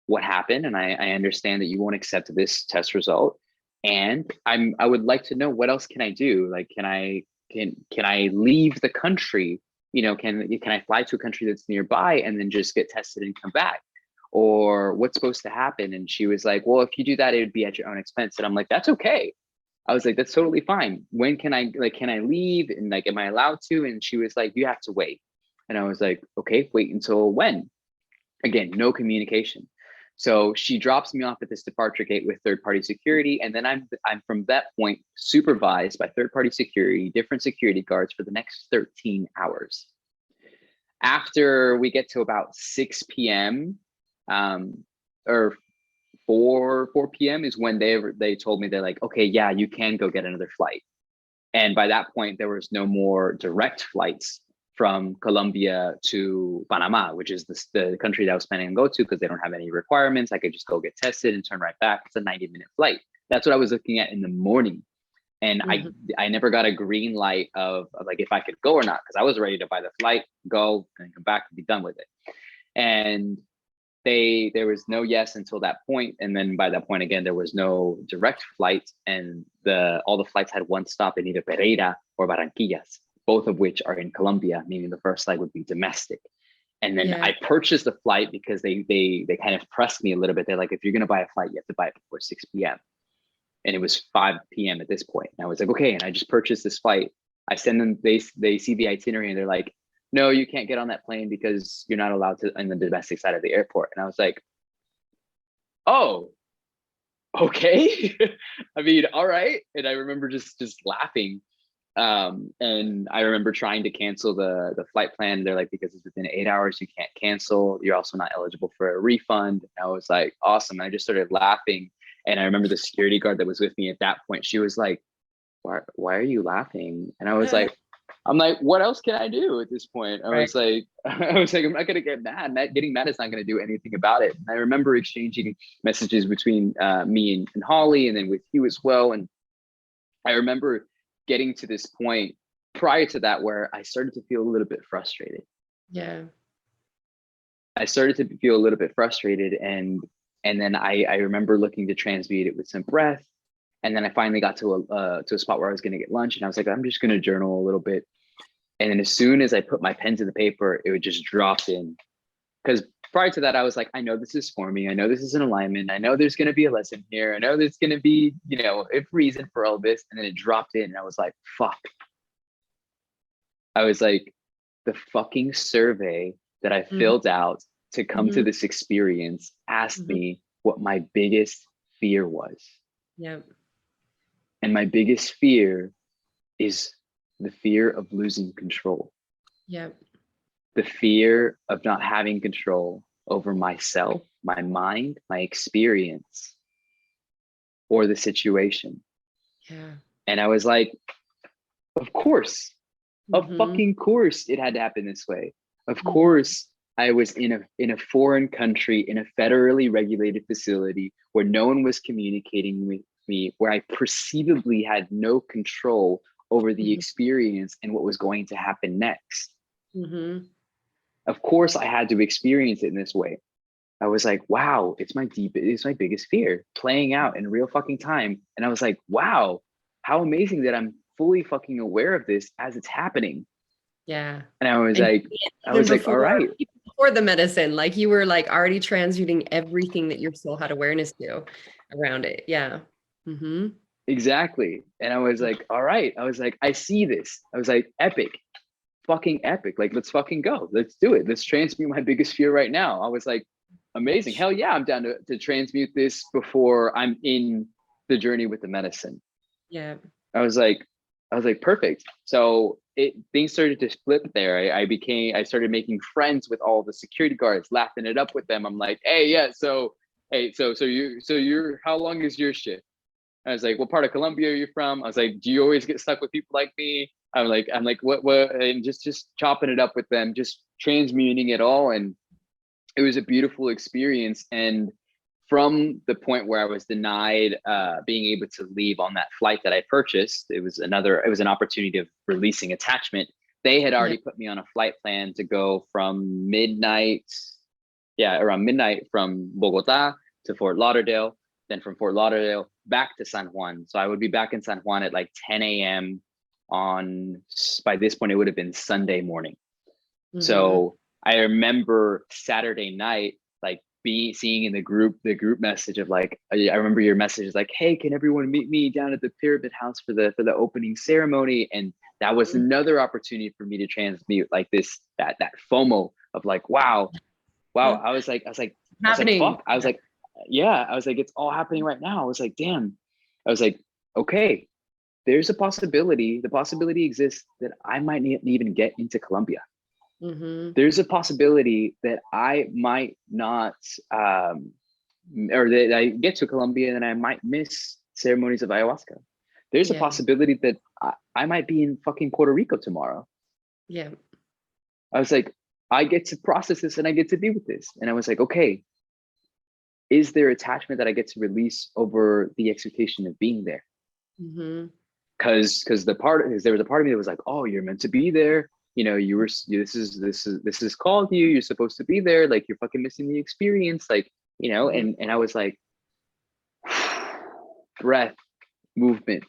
what happened, and I understand that you won't accept this test result. And I would like to know, what else can I do? Like, can I leave the country? Can I fly to a country that's nearby and then just get tested and come back? Or what's supposed to happen? And she was like, well, if you do that, it would be at your own expense. And I'm like, that's okay. I was like, that's totally fine. When can I leave? And like, am I allowed to? And she was like, you have to wait. And I was like, okay, wait until when? Again, no communication. So she drops me off at this departure gate with third-party security, and then I'm from that point supervised by third-party security, different security guards for the next 13 hours. After we get to about 6 p.m. Or 4 p.m. is when they told me, they're like, okay, yeah, you can go get another flight. And by that point, there was no more direct flights from Colombia to Panama, which is the country that I was planning on go to, because they don't have any requirements. I could just go get tested and turn right back. It's a 90-minute flight. That's what I was looking at in the morning. And I never got a green light of like if I could go or not, because I was ready to buy the flight, go and come back and be done with it. And there was no yes until that point. And then by that point, again, there was no direct flight, and all the flights had one stop in either Pereira or Barranquillas, both of which are in Colombia, meaning the first leg would be domestic. And then I purchased the flight because they kind of pressed me a little bit. They're like, if you're going to buy a flight, you have to buy it before 6 p.m. And it was 5 p.m. at this point. And I was like, okay. And I just purchased this flight. I send them, they see the itinerary, and they're like, no, you can't get on that plane because you're not allowed to on the domestic side of the airport. And I was like, oh, okay. I mean, all right. And I remember just laughing. And I remember trying to cancel the flight plan. They're like, because it's within 8 hours, you can't cancel. You're also not eligible for a refund. And I was like, awesome. And I just started laughing. And I remember the security guard that was with me at that point, she was like, why are you laughing? And I was like, I'm like, what else can I do at this point? Right. I was like, I'm not gonna get mad. Getting mad is not gonna do anything about it. And I remember exchanging messages between me and Holly, and then with you as well. And I remember getting to this point prior to that where I started to feel a little bit frustrated. Yeah. I started to feel a little bit frustrated, and then I remember looking to transmute it with some breath. And then I finally got to a spot where I was going to get lunch, and I was like, I'm just going to journal a little bit. And then as soon as I put my pen to the paper, it would just drop in. Because prior to that, I was like, I know this is forming. I know this is an alignment. I know there's going to be a lesson here. I know there's going to be, a reason for all this. And then it dropped in, and I was like, fuck. I was like, the fucking survey that I filled out to come to this experience asked me what my biggest fear was. Yep. And my biggest fear is the fear of losing control. Yep. The fear of not having control over myself, my mind, my experience, or the situation. Yeah. And I was like, of course, of fucking course it had to happen this way. Of course, I was in a foreign country, in a federally regulated facility where no one was communicating with me, where I perceivably had no control over the experience and what was going to happen next. Of course, I had to experience it in this way. I was like, wow, it's my biggest fear playing out in real fucking time. And I was like, wow, how amazing that I'm fully fucking aware of this as it's happening. Yeah. And I was like, all right. Before the medicine, like you were like already transmuting everything that your soul had awareness to around it. Yeah. Exactly. And I was like, all right. I was like, I see this. I was like, epic, fucking epic. Like, let's fucking go. Let's do it. Let's transmute my biggest fear right now. I was like, amazing. Hell yeah, I'm down to transmute this before I'm in the journey with the medicine. Yeah. I was like, perfect. So things started to flip there. I started making friends with all the security guards, laughing it up with them. I'm like, hey, yeah, so you're how long is your shift? I was like, what part of Colombia are you from? I was like, do you always get stuck with people like me? I'm like, what, and just chopping it up with them, just transmuting it all. And it was a beautiful experience. And from the point where I was denied being able to leave on that flight that I purchased, it was an opportunity of releasing attachment. They had already put me on a flight plan to go from around midnight from Bogota to Fort Lauderdale, then from Fort Lauderdale back to San Juan. So I would be back in San Juan at like 10 a.m. by this point, it would have been Sunday morning. So I remember Saturday night, like seeing in the group message of like, I remember your message is like, hey, can everyone meet me down at the Pyramid House for the opening ceremony? And that was another opportunity for me to transmute like that FOMO of like, wow. I was like, fuck. I was like, yeah, I was like, it's all happening right now. I was like, damn. I was like, okay, there's a possibility. The possibility exists that I might not even get into Colombia. There's a possibility that I might not, or that I get to Colombia and I might miss ceremonies of ayahuasca. There's a possibility that I might be in fucking Puerto Rico tomorrow. Yeah. I was like, I get to process this and I get to be with this. And I was like, okay, is there attachment that I get to release over the expectation of being there? Because there was a part of me that was like, oh, you're meant to be there. This is called you. You're supposed to be there. Like you're fucking missing the experience. Like, and I was like, breath, movement,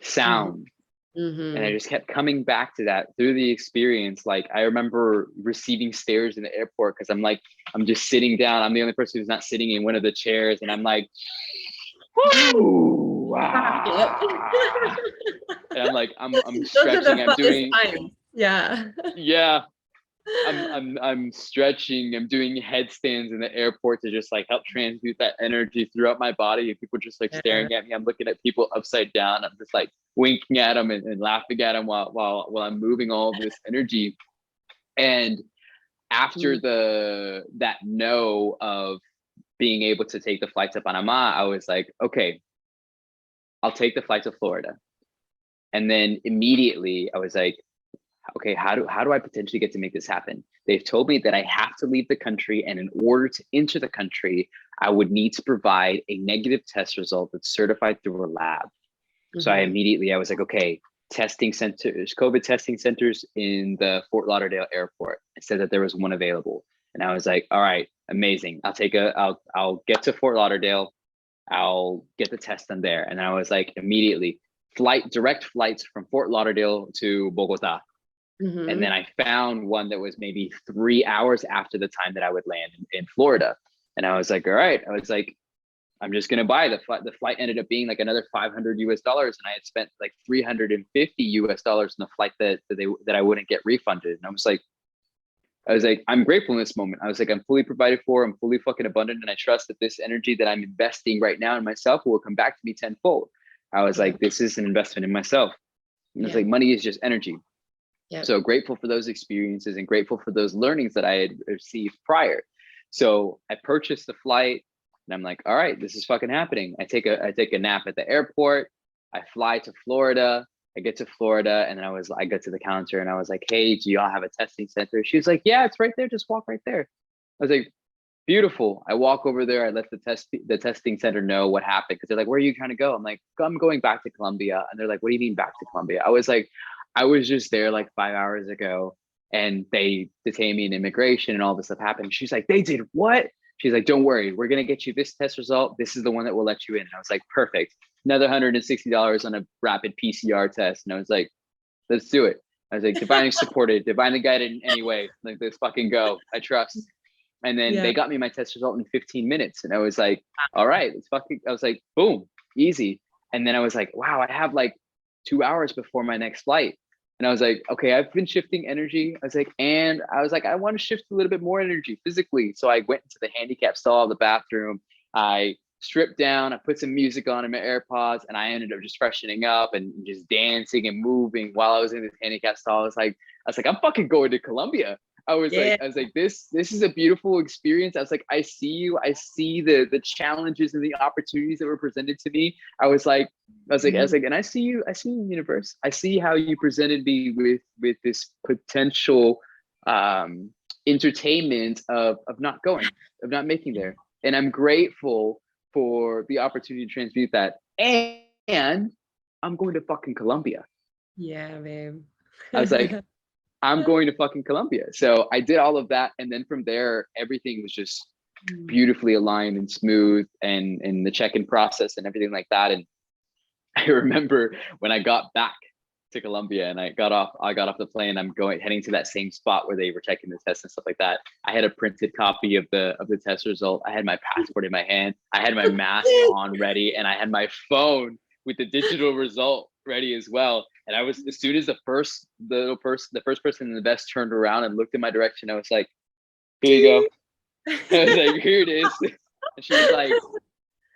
sound. And I just kept coming back to that through the experience. Like I remember receiving stares in the airport because I'm just sitting down. I'm the only person who's not sitting in one of the chairs. And I'm like, woo, and I'm like, I'm stretching. I'm doing. Times. Yeah. Yeah. I'm stretching, I'm doing headstands in the airport to just like help transmute that energy throughout my body. And people just like Yeah. staring at me. I'm looking at people upside down. I'm just like winking at them and laughing at them while I'm moving all this energy. And after Mm. that no of being able to take the flight to Panama, I was like, okay, I'll take the flight to Florida. And then immediately I was like, okay, how do I potentially get to make this happen? They've told me that I have to leave the country, and in order to enter the country, I would need to provide a negative test result that's certified through a lab. So I was like, okay, testing centers, COVID testing centers in the Fort Lauderdale airport. It said that there was one available. And I was like, all right, amazing. I'll get to Fort Lauderdale. I'll get the test done there. And I was like, immediately direct flights from Fort Lauderdale to Bogota. And then I found one that was maybe 3 hours after the time that I would land in Florida. And I was like, all right, I was like, I'm just going to buy the flight. The flight ended up being like another $500 US. And I had spent like $350 US in the flight that I wouldn't get refunded. And I was like, I'm grateful in this moment. I was like, I'm fully provided for. I'm fully fucking abundant. And I trust that this energy that I'm investing right now in myself will come back to me tenfold. I was like, this is an investment in myself. And I was like, money is just energy. So grateful for those experiences and grateful for those learnings that I had received prior. So I purchased the flight and I'm like, all right, this is fucking happening. I take a nap at the airport. I fly to Florida. I get to Florida and then I got to the counter and I was like, hey, do y'all have a testing center? She was like, yeah, it's right there. Just walk right there. I was like, beautiful. I walk over there. I let the testing center know what happened because they're like, where are you trying to go? I'm like, I'm going back to Colombia. And they're like, what do you mean back to Colombia? I was like, I was just there like 5 hours ago and they detained me in immigration and all this stuff happened. She's like, they did what? She's like, don't worry, we're going to get you this test result. This is the one that will let you in. And I was like, perfect. Another $160 on a rapid PCR test. And I was like, let's do it. I was like, divinely supported, divinely guided in any way. Like, let's fucking go. I trust. And then they got me my test result in 15 minutes. And I was like, all right, I was like, boom, easy. And then I was like, wow, I have like 2 hours before my next flight. And I was like, okay, I've been shifting energy. I want to shift a little bit more energy physically. So I went into the handicap stall of the bathroom. I stripped down, I put some music on in my AirPods, and I ended up just freshening up and just dancing and moving while I was in this handicap stall. I was like, I'm fucking going to Colombia. I was like, this is a beautiful experience. I was like, I see you. I see the challenges and the opportunities that were presented to me. I was like, and I see you, universe. I see how you presented me with this potential entertainment of not going, of not making there. And I'm grateful for the opportunity to transmute that. And I'm going to fucking Colombia. Yeah, babe. I was like, I'm going to fucking Colombia. So I did all of that. And then from there, everything was just beautifully aligned and smooth and the check-in process and everything like that. And I remember when I got back to Colombia and I got off the plane, heading to that same spot where they were checking the test and stuff like that. I had a printed copy of the test result. I had my passport in my hand. I had my mask on ready, and I had my phone with the digital result ready as well. And I was, as soon as the first person in the vest turned around and looked in my direction, I was like, here you go. I was like, here it is. And she was like,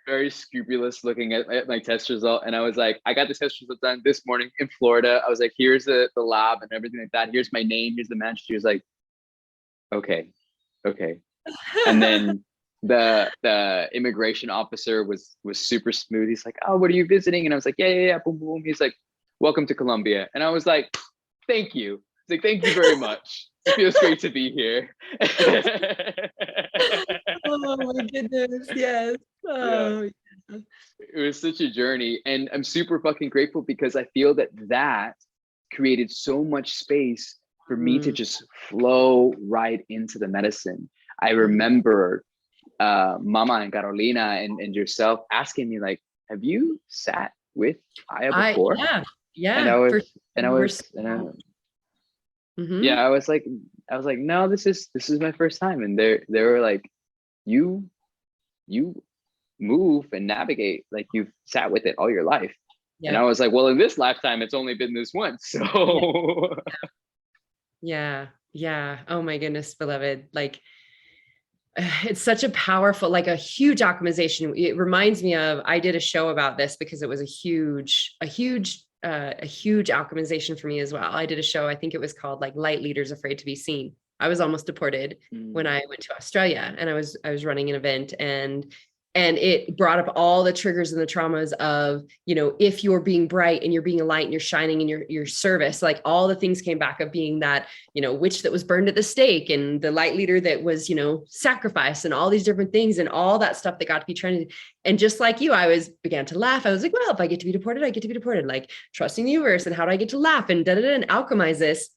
very scrupulous looking at my test result. And I was like, I got the test result done this morning in Florida. I was like, here's the lab and everything like that. Here's my name. Here's the manager. She was like, okay. And then the immigration officer was super smooth. He's like, oh, what are you visiting? And I was like, yeah. Boom, boom. He's like, welcome to Colombia. And I was like, thank you. He's like, thank you very much. It feels great to be here. Oh my goodness. Yes. Oh, yeah. It was such a journey. And I'm super fucking grateful because I feel that created so much space for me to just flow right into the medicine. I remember Mama and Carolina and yourself asking me, like, have you sat with Aya before? Yeah. I was like, no, this is my first time. And they were like, you move and navigate like you've sat with it all your life. And I was like, well, in this lifetime, it's only been this once. So yeah. Yeah. Oh my goodness, beloved. Like, it's such a powerful, like a huge optimization. It reminds me of, I did a show about this because it was a huge optimization for me as well. I did a show, I think it was called like Light Leaders Afraid to Be Seen. I was almost deported when Mm. I went to Australia, and I was running an event, and it brought up all the triggers and the traumas of, if you're being bright and you're being a light and you're shining in your service, like all the things came back of being that, witch that was burned at the stake, and the light leader that was, sacrificed, and all these different things, and all that stuff that got to be trending. And just like you, began to laugh. I was like, well, if I get to be deported, I get to be deported, like trusting the universe, and how do I get to laugh and and alchemize this.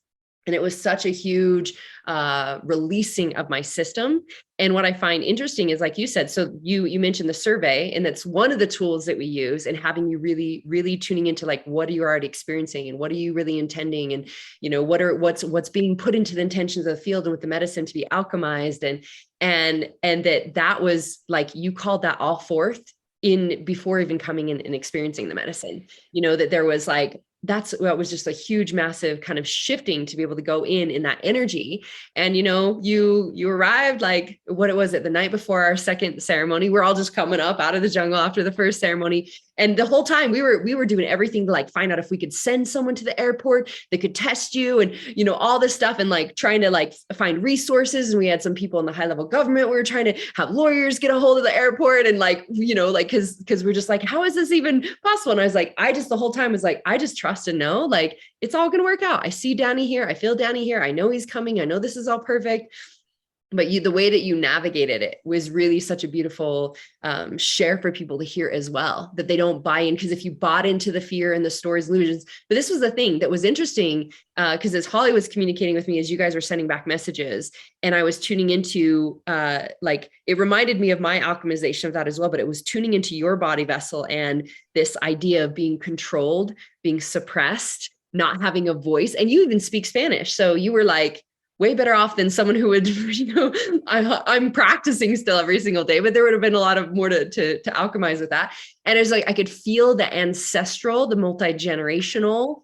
And it was such a huge releasing of my system. And what I find interesting is, like you said, so you mentioned the survey, and that's one of the tools that we use, and having you really, really tuning into like, what are you already experiencing, and what are you really intending, and what's being put into the intentions of the field and with the medicine to be alchemized, and that was like, you called that all forth in before even coming in and experiencing the medicine. That there was like, that's what was just a huge, massive kind of shifting to be able to go in that energy. And, you arrived, like, what was it, the night before our second ceremony. We're all just coming up out of the jungle after the first ceremony. And the whole time we were doing everything to like find out if we could send someone to the airport that could test you, and, all this stuff, and like trying to like find resources. And we had some people in the high level government. We were trying to have lawyers get a hold of the airport, and like, like, cause we're just like, how is this even possible? And I was like, the whole time was like, I just trust and know, like, it's all going to work out. I see Danny here. I feel Danny here. I know he's coming. I know this is all perfect. But the way that you navigated it was really such a beautiful share for people to hear as well, that they don't buy in. Because if you bought into the fear and the stories, illusions, but this was the thing that was interesting, because as Holly was communicating with me, as you guys were sending back messages, and I was tuning into, like, it reminded me of my alchemization of that as well, but it was tuning into your body vessel and this idea of being controlled, being suppressed, not having a voice. And you even speak Spanish. So you were like, way better off than someone who would, I'm practicing still every single day, but there would have been a lot of more to alchemize with that. And it's like, I could feel the ancestral, the multi-generational,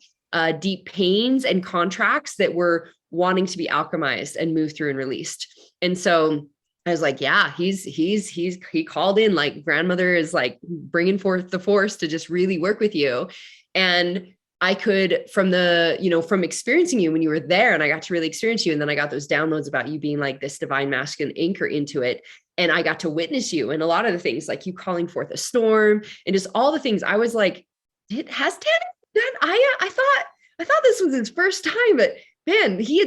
deep pains and contracts that were wanting to be alchemized and moved through and released. And so I was like, yeah, he called in, like, grandmother is like bringing forth the force to just really work with you. And I could, from from experiencing you when you were there, and I got to really experience you. And then I got those downloads about you being like this divine masculine anchor into it. And I got to witness you and a lot of the things, like you calling forth a storm and just all the things. I was like, has Danny done? I thought this was his first time, but man, he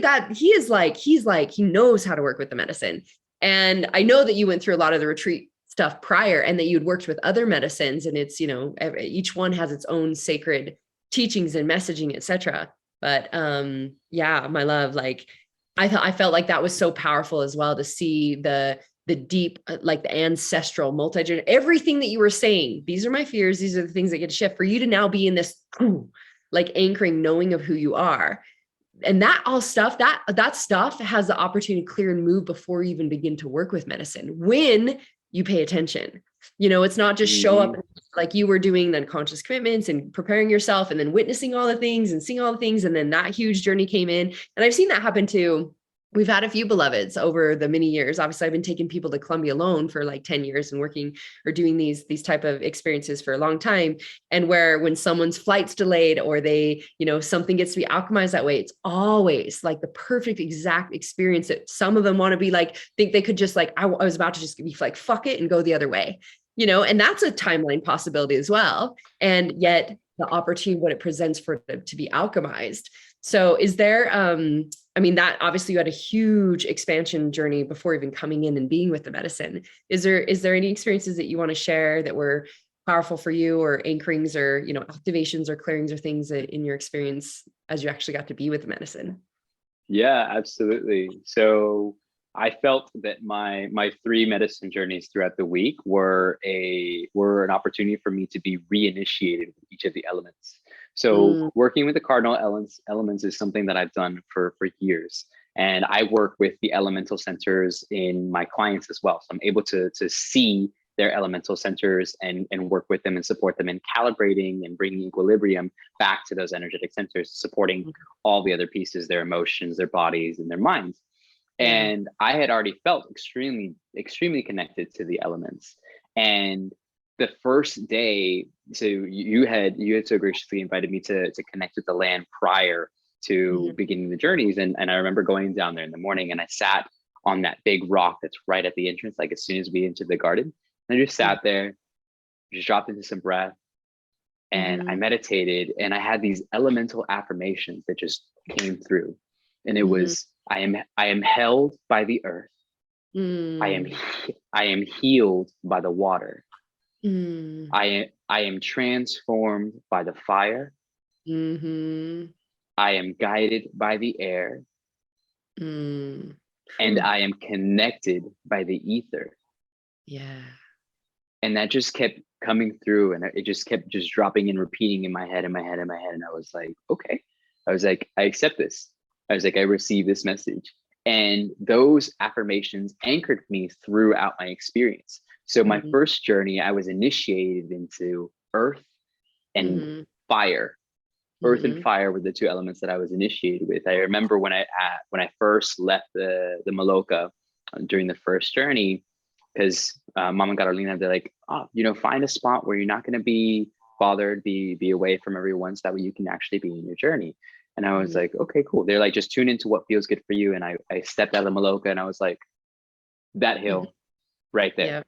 knows how to work with the medicine. And I know that you went through a lot of the retreat stuff prior, and that you'd worked with other medicines, and it's, each one has its own sacred teachings and messaging, etc. But yeah, my love, like, I felt like that was so powerful as well, to see the deep, like the ancestral everything that you were saying. These are my fears. These are the things that get to shift for you to now be in this like anchoring, knowing of who you are. And that all stuff, that stuff has the opportunity to clear and move before you even begin to work with medicine, when you pay attention. It's not just show up like you were doing, then conscious commitments and preparing yourself, and then witnessing all the things and seeing all the things. And then that huge journey came in. And I've seen that happen too. We've had a few beloveds over the many years. Obviously, I've been taking people to Colombia alone for like 10 years and working or doing these type of experiences for a long time. And where when someone's flight's delayed, or they, something gets to be alchemized that way, it's always like the perfect exact experience that some of them want to be like, think they could just like, I was about to just be like, fuck it and go the other way, and that's a timeline possibility as well. And yet the opportunity, what it presents for it to be alchemized. So is there, I mean, that obviously you had a huge expansion journey before even coming in and being with the medicine. Is there any experiences that you want to share that were powerful for you, or anchorings, or, activations or clearings, or things that in your experience as you actually got to be with the medicine? Yeah, absolutely. So I felt that my three medicine journeys throughout the week were an opportunity for me to be reinitiated with each of the elements. So working with the cardinal elements is something that I've done for years. And I work with the elemental centers in my clients as well. So I'm able to see their elemental centers and work with them and support them in calibrating and bringing equilibrium back to those energetic centers, supporting all the other pieces, their emotions, their bodies, and their minds. And I had already felt extremely, extremely connected to the elements. And the first day, so you had so graciously invited me to connect with the land prior to beginning the journeys. And I remember going down there in the morning, and I sat on that big rock that's right at the entrance, like as soon as we entered the garden. And I just sat there, just dropped into some breath, and I meditated, and I had these elemental affirmations that just came through. And it was, I am held by the earth. I am healed by the water. I am transformed by the fire. I am guided by the air. And I am connected by the ether. Yeah. And that just kept coming through, and it just kept just dropping and repeating in my head. And I was like, okay. I was like, I accept this. I was like, I receive this message. And those affirmations anchored me throughout my experience. So my first journey, I was initiated into earth and fire. Earth and fire were the two elements that I was initiated with. I remember when I first left the Maloka during the first journey, because Mom and Carolina, they're like, oh, find a spot where you're not going to be bothered, be away from everyone, so that way you can actually be in your journey. And I was like, okay, cool. They're like, just tune into what feels good for you. And I stepped out of the Maloka, and I was like, that hill right there.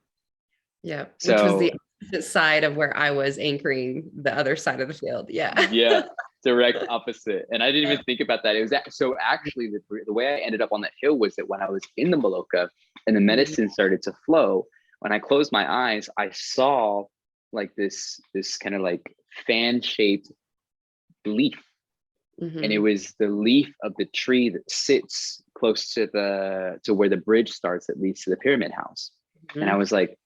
Yeah. So, which was the opposite side of where I was anchoring the other side of the field. Yeah, direct opposite. And I didn't even think about that. It was so actually the way I ended up on that hill was that when I was in the Maloka and the medicine started to flow, when I closed my eyes, I saw like this kind of like fan-shaped leaf. And it was the leaf of the tree that sits close to where the bridge starts that leads to the pyramid house. And I was like,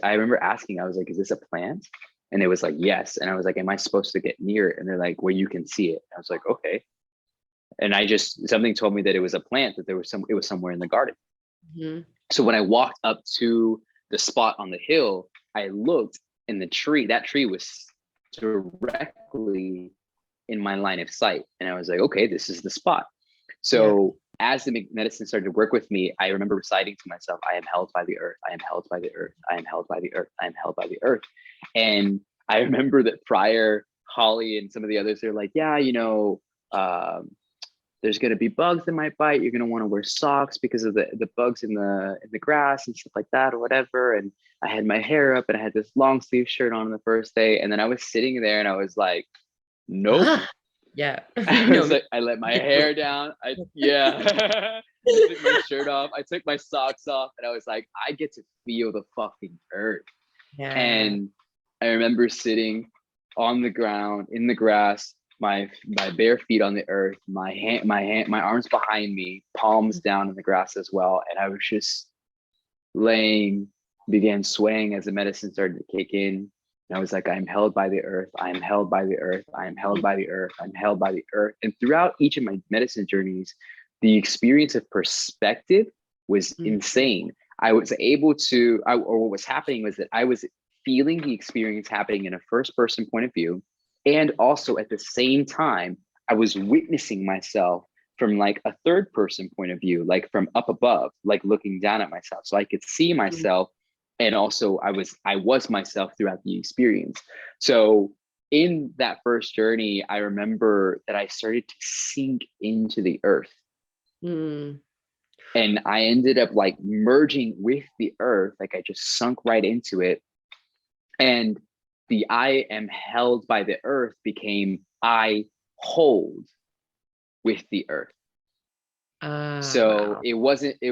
I remember asking, I was like, is this a plant? And it was like, yes. And I was like, am I supposed to get near it? And they're like, where you can see it. I was like, okay. And something told me that it was a plant, that it was somewhere in the garden. So when I walked up to the spot on the hill, I looked, and that tree was directly in my line of sight. And I was like, okay, this is the spot. So as the medicine started to work with me, I remember reciting to myself, I am held by the earth. I am held by the earth. I am held by the earth. I am held by the earth. And I remember that prior, Holly and some of the others, they're like, yeah, there's going to be bugs that might bite. You're going to want to wear socks because of the bugs in the grass and stuff like that or whatever. And I had my hair up, and I had this long sleeve shirt on the first day. And then I was sitting there, and I was like, nope. Yeah. I let my hair down. I took my shirt off. I took my socks off, and I was like, I get to feel the fucking earth. Yeah. And I remember sitting on the ground in the grass, my bare feet on the earth, my arms behind me, palms down in the grass as well. And I was just began swaying as the medicine started to kick in. And I was like, I'm held by the earth. I am held by the earth. I am held by the earth. I'm held by the earth. And throughout each of my medicine journeys, the experience of perspective was insane. I was able to, or what was happening was that I was feeling the experience happening in a first person point of view. And also at the same time, I was witnessing myself from like a third person point of view, like from up above, like looking down at myself. So I could see myself. And also I was myself throughout the experience. So in that first journey, I remember that I started to sink into the earth. And I ended up like merging with the earth. Like I just sunk right into it. And the I am held by the earth became I hold with the earth. So wow. It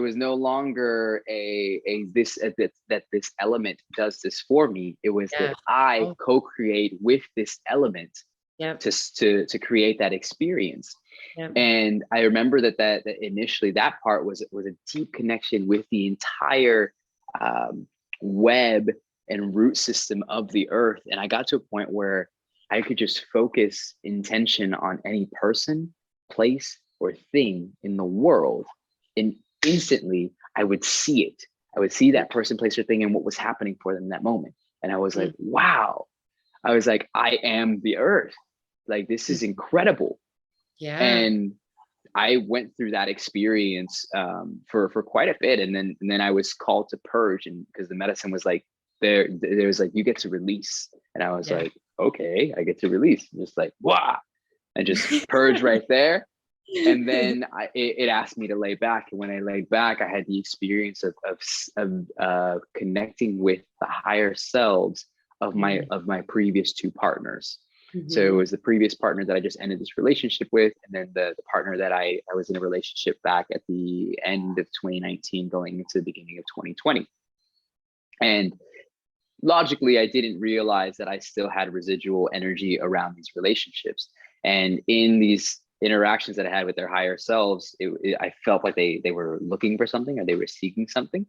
was no longer that this element does this for me. It was that I co-create with this element to create that experience. And I remember that initially that part was a deep connection with the entire web and root system of the earth. And I got to a point where I could just focus intention on any person, place, or thing in the world, and instantly I would see it. I would see that person, place, or thing and what was happening for them in that moment. And I was like, wow. I was like, I am the earth. Like, this is incredible. Yeah. And I went through that experience for quite a bit. And then I was called to purge, and because the medicine was like, there was like, you get to release. And I was like, okay, I get to release. Just like, wow. And just purge right there. And then it asked me to lay back. And when I laid back, I had the experience of connecting with the higher selves of my previous two partners. So it was the previous partner that I just ended this relationship with, and then the partner that I was in a relationship back at the end of 2019 going into the beginning of 2020. And logically, I didn't realize that I still had residual energy around these relationships. And in these interactions that I had with their higher selves, I felt like they were looking for something, or they were seeking something.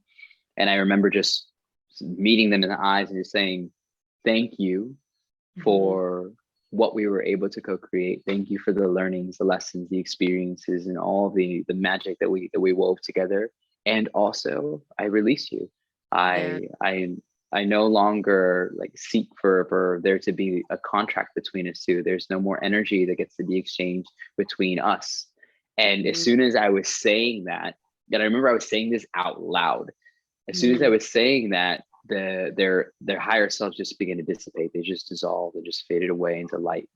And I remember just meeting them in the eyes and just saying, thank you for what we were able to co-create. Thank you for the learnings, the lessons, the experiences, and all the magic that we wove together. And also, I release you. I no longer like seek for there to be a contract between us two. There's no more energy that gets to be exchanged between us. And as soon as I was saying that, and I remember I was saying this out loud. As soon as I was saying that, their higher selves just began to dissipate. They just dissolved. They just faded away into light.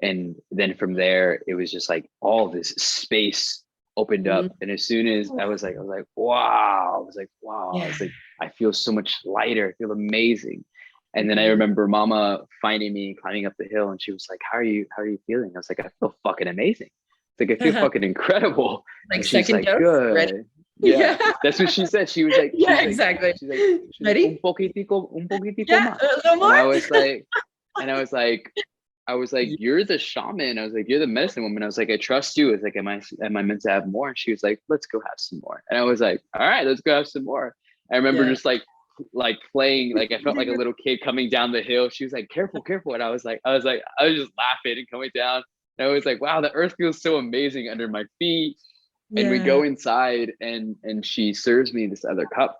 And then from there, it was just like all this space opened up. And as soon as I was like, wow. I was like, I feel so much lighter. I feel amazing. And then I remember Mama finding me climbing up the hill, and she was like, how are you feeling? I was like, I feel fucking amazing. It's like, I feel fucking incredible. Like, and she's like, dose, good. ready? Yeah, that's what she said. She was like, exactly. She's like, Ready? Un poquitico más. A little more. And I was like, you're the shaman. I was like, you're the medicine woman. I was like, I trust you. I was like, am I meant to have more? And she was like, let's go have some more. And I was like, all right, let's go have some more. I remember just like playing, like I felt like a little kid coming down the hill. She was like, careful. And I was just laughing and coming down. And I was like, wow, the earth feels so amazing under my feet. And we go inside, and she serves me this other cup,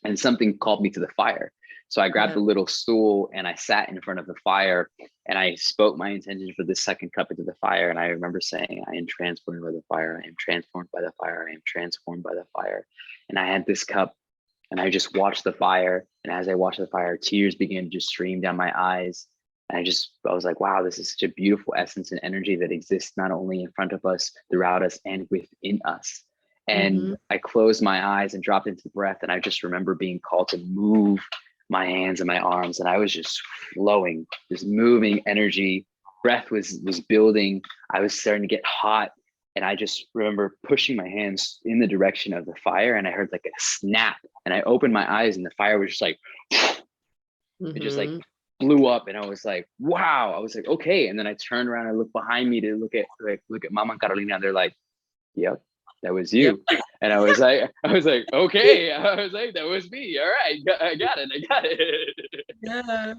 and something called me to the fire. So I grabbed a little stool and I sat in front of the fire, and I spoke my intention for the second cup into the fire. And I remember saying, I am transformed by the fire. I am transformed by the fire. I am transformed by the fire. And I had this cup, and I just watched the fire. And as I watched the fire, tears began to just stream down my eyes. And I was like, wow, this is such a beautiful essence and energy that exists not only in front of us, throughout us, and within us. And I closed my eyes and dropped into breath. And I just remember being called to move my hands and my arms. And I was just flowing, this moving energy. Breath was building. I was starting to get hot. And I just remember pushing my hands in the direction of the fire. And I heard like a snap. And I opened my eyes, and the fire was just like, it just like blew up. And I was like, wow. I was like, okay. And then I turned around and looked behind me to look at Mama and Carolina. They're like, yep, that was you. And I was like, okay. I was like, that was me. All right, I got it.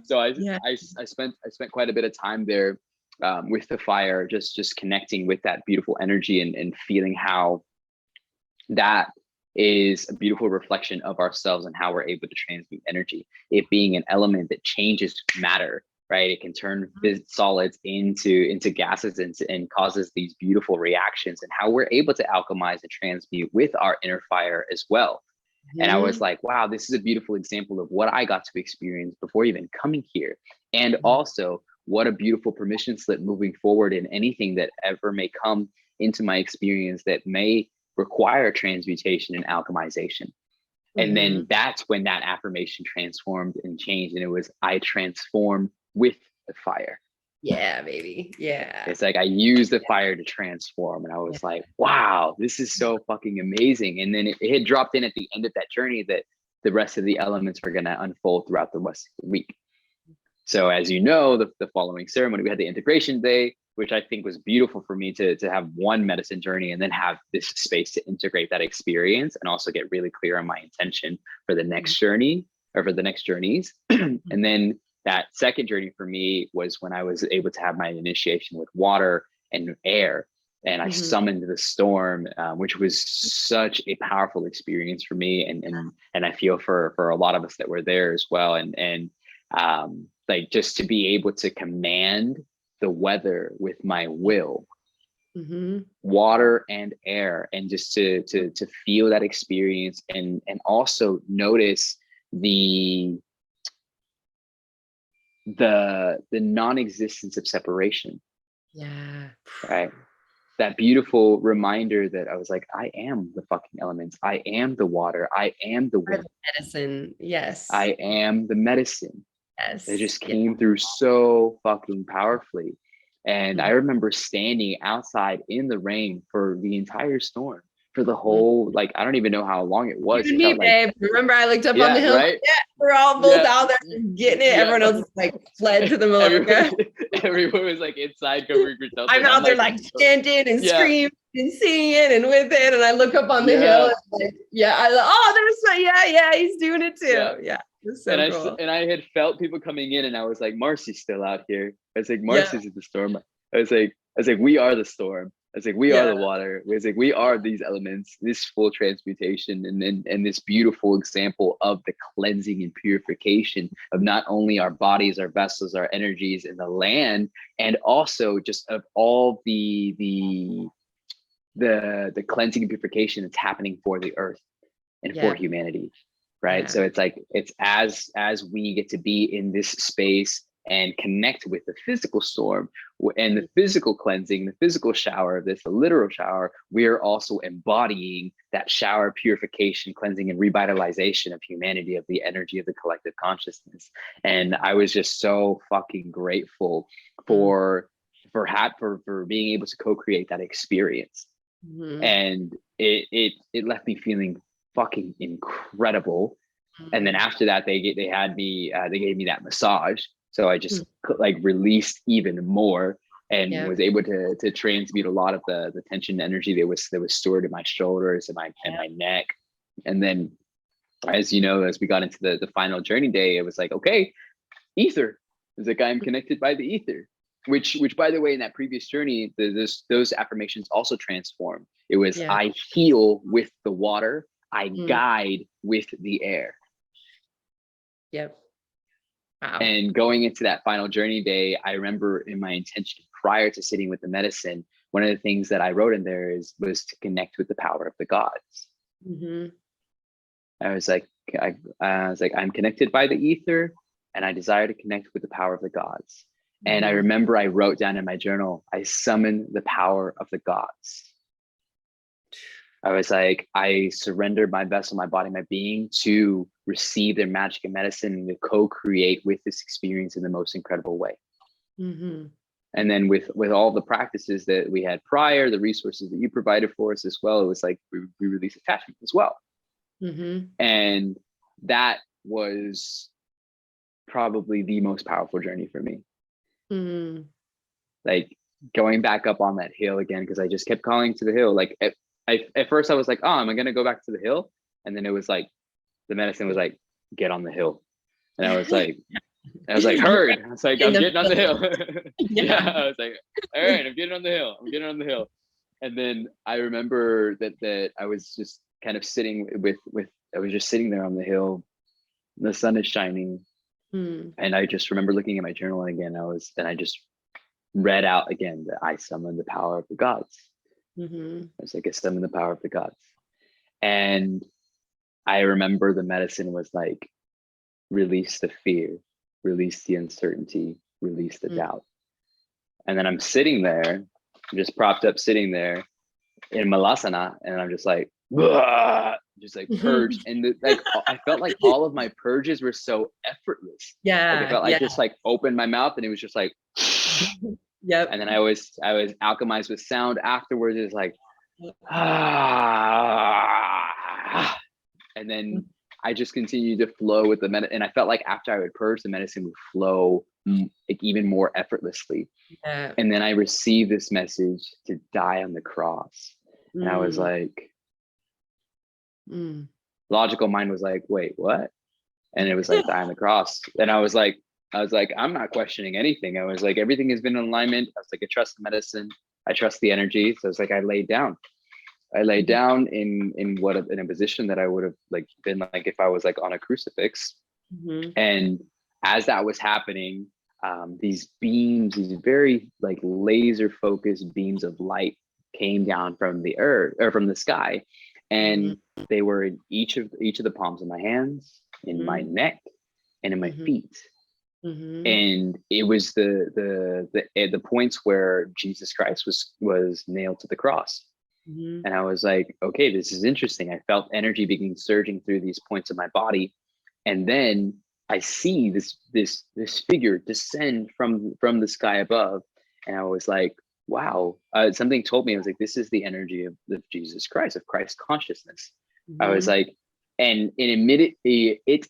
So I spent quite a bit of time there with the fire, just connecting with that beautiful energy, and feeling how that is a beautiful reflection of ourselves and how we're able to transmute energy. It being an element that changes matter, right? It can turn solids into gases and causes these beautiful reactions, and how we're able to alchemize and transmute with our inner fire as well. And I was like, wow, this is a beautiful example of what I got to experience before even coming here. And also, what a beautiful permission slip moving forward in anything that ever may come into my experience that may require transmutation and alchemization. And then that's when that affirmation transformed and changed. And it was, I transform with the fire. Yeah, baby. Yeah. It's like I use the fire to transform. And I was like, wow, this is so fucking amazing. And then it had dropped in at the end of that journey that the rest of the elements were going to unfold throughout the rest of the week. So as you know, the following ceremony, we had the integration day, which I think was beautiful for me to have one medicine journey and then have this space to integrate that experience and also get really clear on my intention for the next journey, or for the next journeys. And then that second journey for me was when I was able to have my initiation with water and air. and I Mhm. summoned the storm, which was such a powerful experience for me, and I feel for a lot of us that were there as well, and like just to be able to command the weather with my will, Mhm. water and air, and just to feel that experience, and also notice the non-existence of separation, Yeah. right? That beautiful reminder that I was like, I am the fucking elements, I am the water, I am the Or wind, the medicine. Yes. I am the medicine. It Yes. just Yeah. came through so fucking powerfully. And I Mhm. remember standing outside in the rain for the entire storm, for the whole, like, I don't even know how long it You was. and It me, felt like, babe. Remember, I looked up on the yeah, hill. Like, right. yeah, we're all both Yeah. out there getting it. Yeah. Everyone else is like fled to the Everyone, Mallorca. everyone was like inside covering for shelter. I'm And I'm out there like, like chanting and yeah, screaming and singing and with it. And I look up on the hill yeah, and like, yeah, oh, there's my, yeah, he's doing it yeah. too. Yeah, it's And so cool. I had felt people coming in, and I was like, Marci's still out here. I was like, Yeah, Marci's in the storm. I was like, we are the storm. I was like, we are yeah, the water. I was like, we are these elements, this full transmutation, and this beautiful example of the cleansing and purification of not only our bodies, our vessels, our energies, and the land, and also just of all the cleansing and purification that's happening for the earth and for yeah, humanity, right? yeah. So it's like, it's as we get to be in this space and connect with the physical storm and the physical cleansing, the physical shower, this the literal shower, we are also embodying that shower, purification, cleansing, and revitalization of humanity, of the energy of the collective consciousness. And I was just so fucking grateful Mm-hmm. for for being able to co-create that experience. And it left me feeling fucking incredible. And then Mm-hmm. after that, they had me they gave me that massage, so I Mm-hmm. just like released even more, and Yeah, was able to transmute a lot of the tension energy that was stored in my shoulders and my neck. And then, as you know, as we got into the final journey day, it was like, okay, ether. It's like, I'm connected by the ether. Which by the way, in that previous journey, those affirmations also transformed. It was, yeah. I heal with the water, I Mm. guide with the air. Yep. Wow. And going into that final journey day, I remember in my intention prior to sitting with the medicine, one of the things that I wrote in there was to connect with the power of the gods. Mm-hmm. I was like, I was like, I'm connected by the ether, and I desire to connect with the power of the gods. And I Mm-hmm. remember I wrote down in my journal, I summon the power of the gods. I was like, I surrender my vessel, my body, my being to receive their magic and medicine, and to co-create with this experience in the most incredible way. Mm-hmm. And then with all the practices that we had prior, the resources that you provided for us as well, it was like we release attachment as well. Mm-hmm. And that was probably the most powerful journey for me. Mm-hmm. Like, going back up on that hill again, because I just kept calling to the hill. Like, at first I was like, oh, am I going to go back to the hill? And then it was like, the medicine was like, get on the hill. And I was like, You're heard. I was like, in I'm the getting on the hill. Yeah, yeah. I was like, all right, I'm getting on the hill. I'm getting on the hill. And then I remember that I was just kind of sitting with I was just sitting there on the hill. The sun is shining, Mm. and I just remember looking at my journal again. I just read out again that I summon the power of the gods. Mm-hmm. I was like, I summon the power of the gods. And I remember the medicine was like, release the fear, release the uncertainty, release the doubt. And then I'm sitting there, just propped up, sitting there in Malasana, and I'm just like, just like purged. And like, I felt like all of my purges were so effortless. Like, I Yeah, felt like yeah. just like opened my mouth, and it was just like, Yep. and then I was alchemized with sound afterwards. It's like, ah, and then I just continued to flow with the medicine. And I felt like after I would purge, the medicine would flow like even more effortlessly. Yeah. And then I received this message to die on the cross. And I was Mm. like, Mm. logical mind was like, wait, what? And it was like, die on the cross. And I was like, I'm not questioning anything. I was like, everything has been in alignment. I was like, I trust the medicine. I trust the energy. So it's like I laid down. I laid down in a position that I would have like been like if I was like on a crucifix. Mm-hmm. And as that was happening, these beams, these very like laser focused beams of light came down from the earth or from the sky, and they were in each of the palms of my hands, in my neck, and in my feet. And it was the points where Jesus Christ was nailed to the cross. And I was like, okay, this is interesting. I felt energy begin surging through these points of my body, and then I see this figure descend from the sky above, and I was like, wow. Something told me, I was like, this is the energy of Jesus Christ, of Christ consciousness. I was like, and it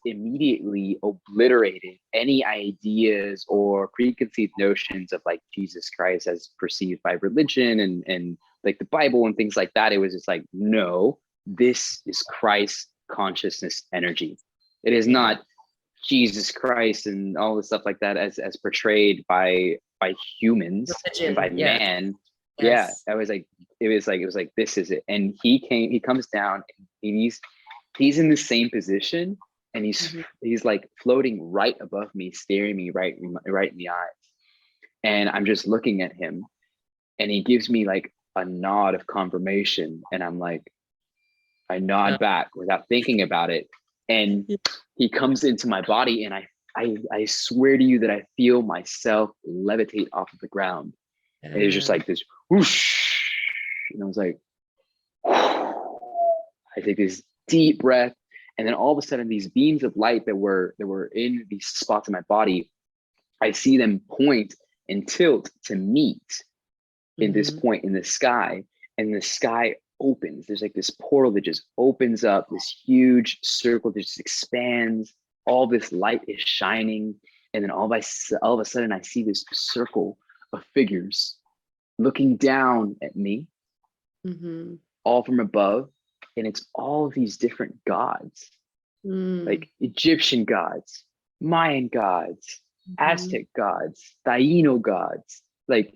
immediately obliterated any ideas or preconceived notions of like Jesus Christ as perceived by religion and like the Bible and things like that. It was just like, no, this is Christ consciousness energy. It is not Jesus Christ and all the stuff like that as portrayed by humans and by man. Yeah, I was like, it was like this is it. And he comes down, and he's in the same position, and he's like floating right above me, staring me right in the eyes. And I'm just looking at him, and he gives me like a nod of confirmation, and I'm like, I nod back without thinking about it, and he comes into my body, and I swear to you that I feel myself levitate off of the ground. And it was just like this whoosh, and I was like, I take this deep breath, and then all of a sudden these beams of light that were in these spots in my body, I see them point and tilt to meet in this point in the sky, and the sky opens. There's like this portal that just opens up, this huge circle that just expands. All this light is shining, and then all of a sudden I see this circle of figures looking down at me, all from above, and it's all these different gods, like Egyptian gods, Mayan gods, Aztec gods, Taino gods, like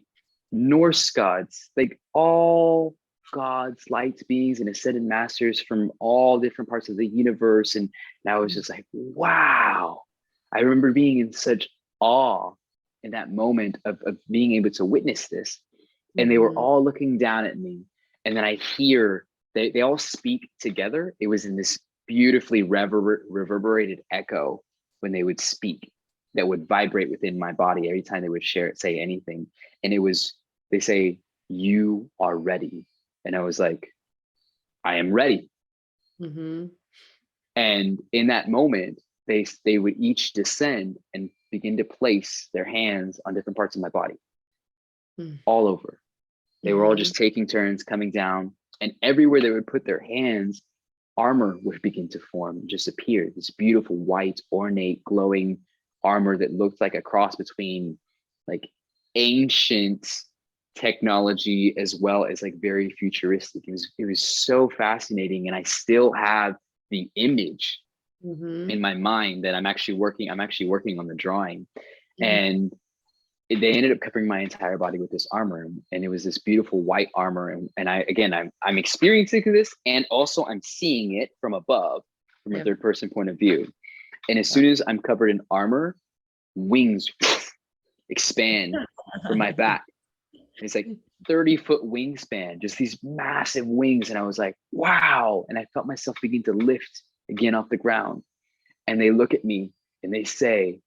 Norse gods, like all gods, light beings, and ascended masters from all different parts of the universe. And I was just like, wow. I remember being in such awe in that moment of being able to witness this. And they were all looking down at me. And then I hear they all speak together. It was in this beautifully reverberated echo when they would speak that would vibrate within my body every time they would say anything. And it was, they say, you are ready. And I was like, I am ready. And in that moment, they would each descend and begin to place their hands on different parts of my body, all over. They were all just taking turns coming down, and everywhere they would put their hands, armor would begin to form and just appear. This beautiful white, ornate, glowing armor that looked like a cross between like ancient technology as well as like very futuristic. It was so fascinating, and I still have the image in my mind that I'm actually working on the drawing. And they ended up covering my entire body with this armor, and it was this beautiful white armor. And I'm experiencing this, and also I'm seeing it from above, from a third person point of view. And as soon as I'm covered in armor, wings expand from my back. It's like 30-foot wingspan, just these massive wings. And I was like, wow. And I felt myself begin to lift again off the ground. And they look at me and they say,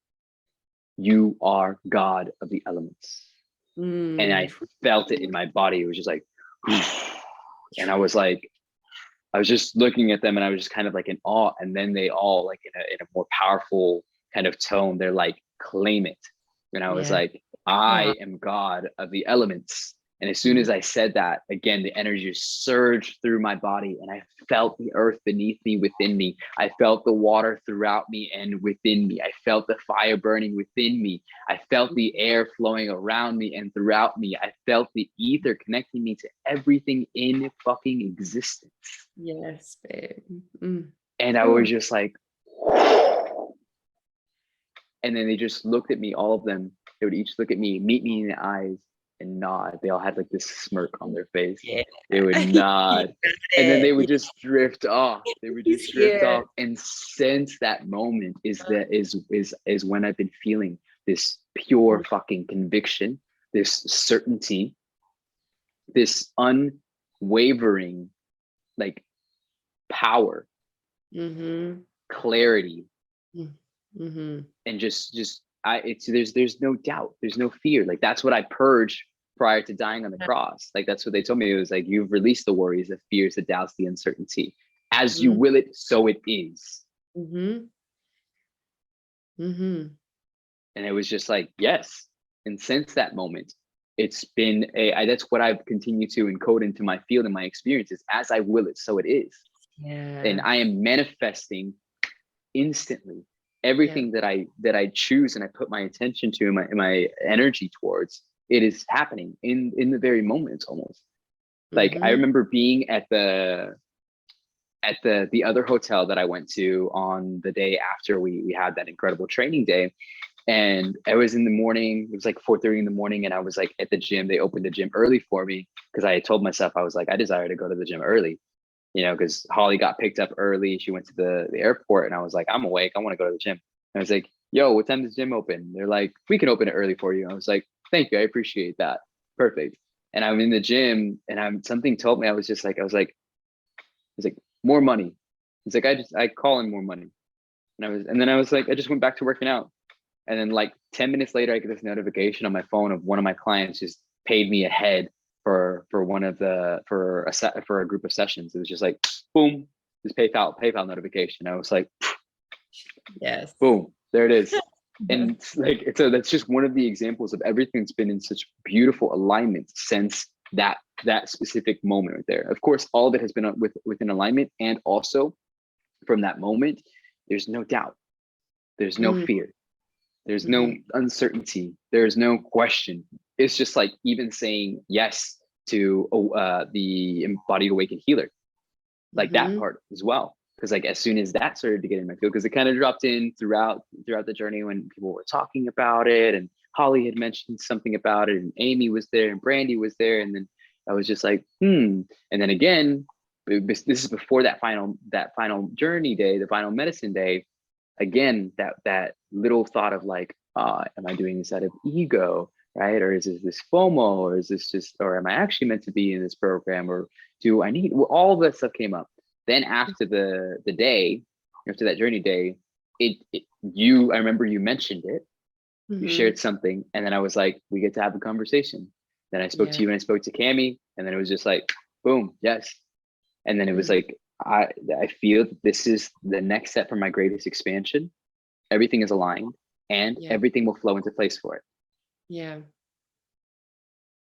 you are God of the elements. And I felt it in my body. It was just like, and I was just looking at them, and I was just kind of like in awe. And then they all, like in a more powerful kind of tone, they're like, claim it. And I was like, I am God of the elements. And as soon as I said that, again, the energy surged through my body, and I felt the earth beneath me, within me. I felt the water throughout me and within me. I felt the fire burning within me. I felt the air flowing around me and throughout me. I felt the ether connecting me to everything in fucking existence. Yes, babe. And I was just like, and then they just looked at me, all of them. They would each look at me, meet me in the eyes, and nod. They all had like this smirk on their face. Yeah. They would nod, and then they would just drift off. They would He's just drift here. off. And since that moment is when I've been feeling this pure fucking conviction, this certainty, this unwavering like power, clarity, and just there's no doubt, there's no fear. Like that's what I purged prior to dying on the cross. Like that's what they told me. It was like, you've released the worries, the fears, the doubts, the uncertainty. As you will it, so it is. And it was just like, yes. And since that moment, it's been that's what I've continued to encode into my field and my experiences. As I will it, so it is. And I am manifesting instantly everything that I choose and I put my attention to and my energy towards. It is happening in the very moments almost. Like I remember being at the other hotel that I went to on the day after we had that incredible training day. And I was in the morning, it was like 4:30 in the morning, and I was like at the gym. They opened the gym early for me because I had told myself, I was like, I desire to go to the gym early, you know, because Holly got picked up early. She went to the airport, and I was like, I'm awake. I want to go to the gym. And I was like, yo, what time does the gym open? They're like, we can open it early for you. I was like, thank you. I appreciate that. Perfect. And I'm in the gym, and something told me, I was like, more money. It's like, I call in more money. And then I was like, I just went back to working out. And then like 10 minutes later, I get this notification on my phone of one of my clients just paid me ahead for a group of sessions. It was just like, boom, this PayPal notification. I was like, yes, boom, there it is. And it's like, that's just one of the examples of everything that's been in such beautiful alignment since that specific moment right there. Of course, all of it has been within alignment. And also from that moment, there's no doubt. There's no fear. There's no uncertainty. There's no question. It's just like even saying yes to the embodied awakened healer, like that part as well. Because like as soon as that started to get in my field, because it kind of dropped in throughout the journey when people were talking about it, and Holly had mentioned something about it, and Amy was there, and Brandy was there, and then I was just like, And then again, this is before that final journey day, the final medicine day. Again, that little thought of like, am I doing this out of ego, right? Or is this FOMO, or is this just, or am I actually meant to be in this program, or do I need? Well, all of that stuff came up. Then after the day, after that journey day, I remember you mentioned it. You shared something, and then I was like, we get to have a conversation. Then I spoke to you, and I spoke to Cammie, and then it was just like, boom, yes. And then it was like, I feel this is the next step for my greatest expansion. Everything is aligned, and everything will flow into place for it. Yeah.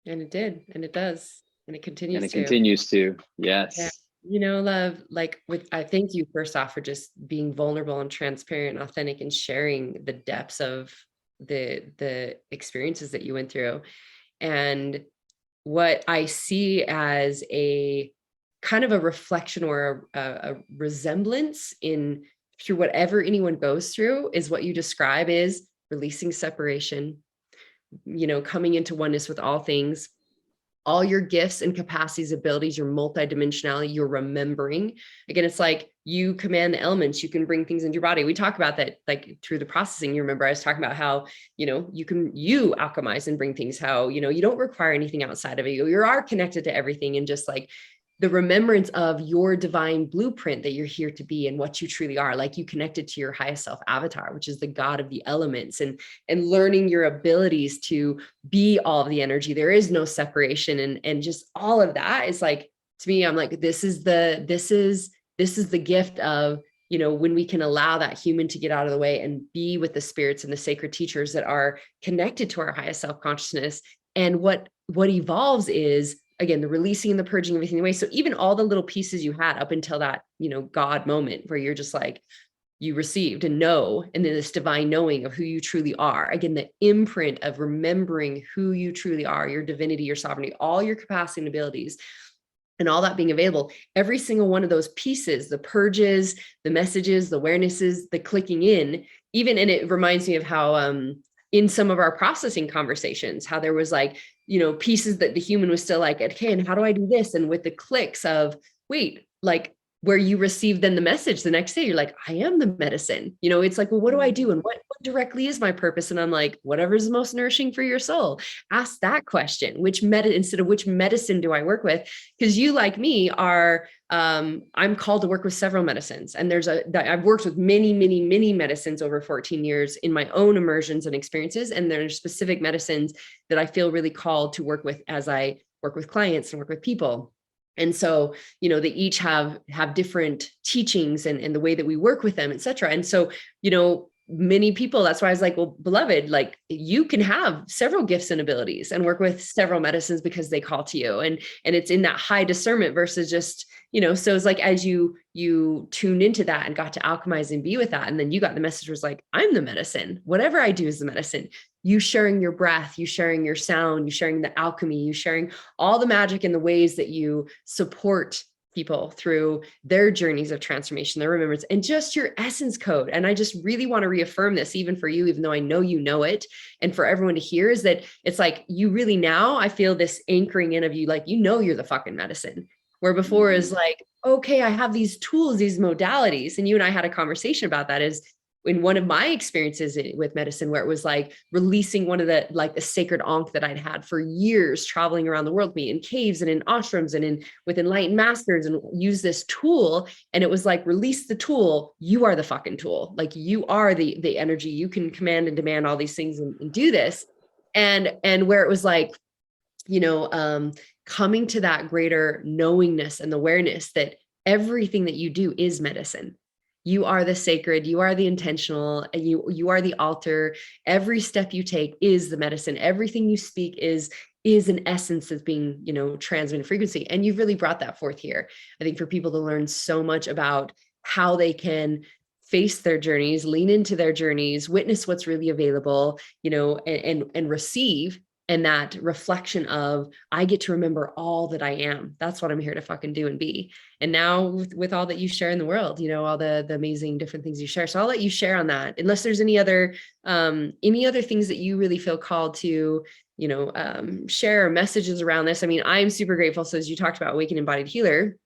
And it did, and it does, and it continues to. And it continues to, yes. Yeah. You know, love, like I thank you first off for just being vulnerable and transparent and authentic and sharing the depths of the experiences that you went through. And what I see as a kind of a reflection or a resemblance in through whatever anyone goes through is what you describe is releasing separation, you know, coming into oneness with all things, all your gifts and capacities, abilities, your multidimensionality, you're remembering. Again, it's like you command the elements, you can bring things into your body. We talk about that like through the processing. You remember I was talking about how, you know, you alchemize and bring things, how, you know, you don't require anything outside of you. You are connected to everything, and just like the remembrance of your divine blueprint that you're here to be and what you truly are. Like you connected to your highest self avatar, which is the God of the elements, and learning your abilities to be all of the energy. There is no separation. And just all of that is like, to me, I'm like, this is the gift of, you know, when we can allow that human to get out of the way and be with the spirits and the sacred teachers that are connected to our highest self consciousness. And what evolves is, again, the releasing and the purging everything away. So even all the little pieces you had up until that, you know, God moment where you're just like, you received and know, and then this divine knowing of who you truly are. Again, the imprint of remembering who you truly are, your divinity, your sovereignty, all your capacity and abilities, and all that being available. Every single one of those pieces, the purges, the messages, the awarenesses, the clicking in, even, and it reminds me of how, in some of our processing conversations, how there was like, pieces that the human was still like, okay, and how do I do this? And with the clicks of, wait, like, where you receive then the message the next day, you're like, I am the medicine. It's like, well, what do I do? And what directly is my purpose? And I'm like, whatever's most nourishing for your soul. Ask that question, instead of which medicine do I work with? Because you, like me, are, I'm called to work with several medicines. And I've worked with many, many, many medicines over 14 years in my own immersions and experiences. And there are specific medicines that I feel really called to work with as I work with clients and work with people. And so, they each have different teachings and the way that we work with them, et cetera. And so, many people, that's why I was like, well, beloved, like, you can have several gifts and abilities and work with several medicines because they call to you. And it's in that high discernment versus just, so it's like, as you tuned into that and got to alchemize and be with that. And then you got the message was like, I'm the medicine. Whatever I do is the medicine. You sharing your breath, you sharing your sound, you sharing the alchemy, you sharing all the magic and the ways that you support people through their journeys of transformation, their remembrance, and just your essence code. And I just really want to reaffirm this, even for you, even though I know you know it, and for everyone to hear, is that it's like, you really now, I feel this anchoring in of you, like, you're the fucking medicine. Where before is like, okay, I have these tools, these modalities. And you and I had a conversation about that, is in one of my experiences with medicine, where it was like releasing one of the sacred ankh that I'd had for years, traveling around the world, me in caves and in ashrams and with enlightened masters, and use this tool. And it was like, release the tool. You are the fucking tool. Like, you are the energy. You can command and demand all these things and do this. And where it was like, coming to that greater knowingness and awareness that everything that you do is medicine. You are the sacred, you are the intentional, and you are the altar. Every step you take is the medicine. Everything you speak is an essence that's being, transmitted frequency. And you've really brought that forth here. I think for people to learn so much about how they can face their journeys, lean into their journeys, witness what's really available, and receive. And that reflection of, I get to remember all that I am. That's what I'm here to fucking do and be. And now with all that you share in the world, all the amazing different things you share. So I'll let you share on that, unless there's any other things that you really feel called to, share messages around this. I mean, I'm super grateful. So as you talked about Awakened Embodied Healer,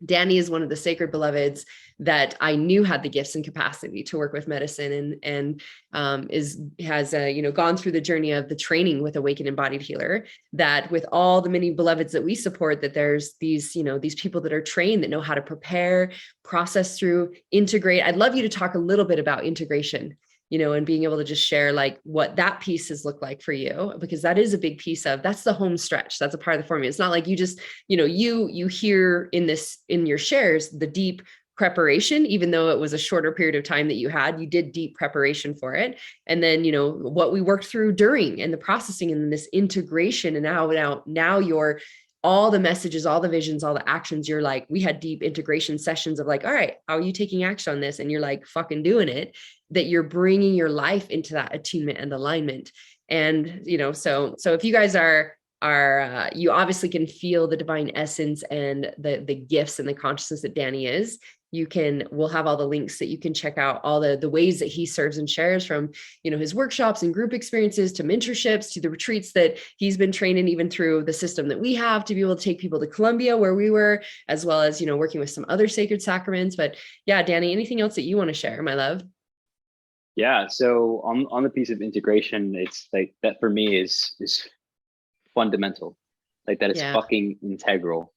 Danny is one of the sacred beloveds that I knew had the gifts and capacity to work with medicine, and has gone through the journey of the training with Awakened Embodied Healer. That with all the many beloveds that we support, that there's these people that are trained, that know how to prepare, process through, integrate. I'd love you to talk a little bit about integration, and being able to just share like what that piece has looked like for you, because that is a big piece of, that's the home stretch. That's a part of the formula. It's not like you just, you hear in your shares, the deep preparation, even though it was a shorter period of time that you did deep preparation for it. And then, what we worked through during, and the processing, and this integration, and now you're all the messages, all the visions, all the actions. You're like, we had deep integration sessions of like, all right, how are you taking action on this? And you're like fucking doing it, that you're bringing your life into that attunement and alignment. And, so if you guys are you obviously can feel the divine essence and the gifts and the consciousness that Danny is. We'll have all the links that you can check out, all the ways that he serves and shares, from, his workshops and group experiences to mentorships to the retreats that he's been training, even through the system that we have to be able to take people to Colombia, where we were, as well as, working with some other sacred sacraments. But yeah, Danny, anything else that you want to share, my love? Yeah. So on the piece of integration, it's like that for me is fundamental. Like that is fucking integral.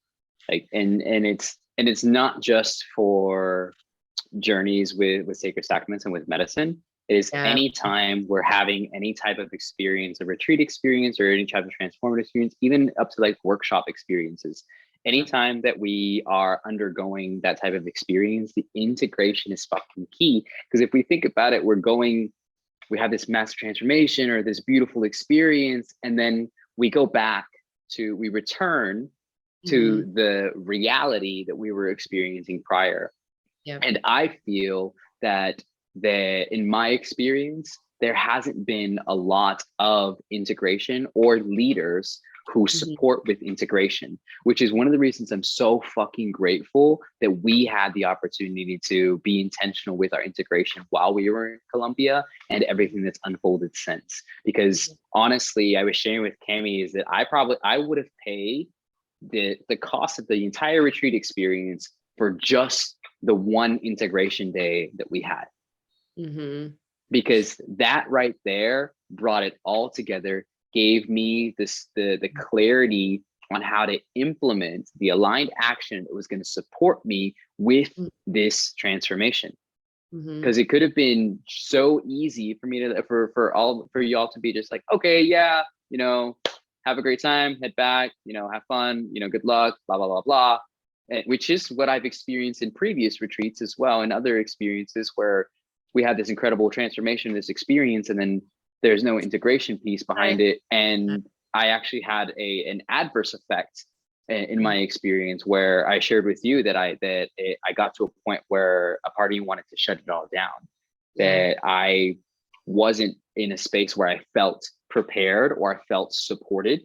Like, and it's not just for journeys with sacred sacraments and with medicine. It is anytime we're having any type of experience, a retreat experience or any type of transformative experience, even up to like workshop experiences. Anytime that we are undergoing that type of experience, the integration is fucking key. Because if we think about it, we have this massive transformation or this beautiful experience, and then we return to the reality that we were experiencing prior. Yep. And I feel that in my experience, there hasn't been a lot of integration or leaders who support with integration, which is one of the reasons I'm so fucking grateful that we had the opportunity to be intentional with our integration while we were in Colombia and everything that's unfolded since. Because honestly, I was sharing with Cami is that I would have paid the cost of the entire retreat experience for just the one integration day that we had. Because that right there brought it all together, gave me the clarity on how to implement the aligned action that was going to support me with this transformation. Because it could have been so easy for me to for y'all to be just like, okay, yeah, you know, have a great time, head back, you know, have fun, you know, good luck, blah blah blah blah, which is what I've experienced in previous retreats as well, and other experiences where we had this incredible transformation, this experience, and then there's no integration piece behind it. And I actually had an adverse effect in my experience where I shared with you that I got to a point where a party wanted to shut it all down, that I wasn't in a space where I felt prepared or I felt supported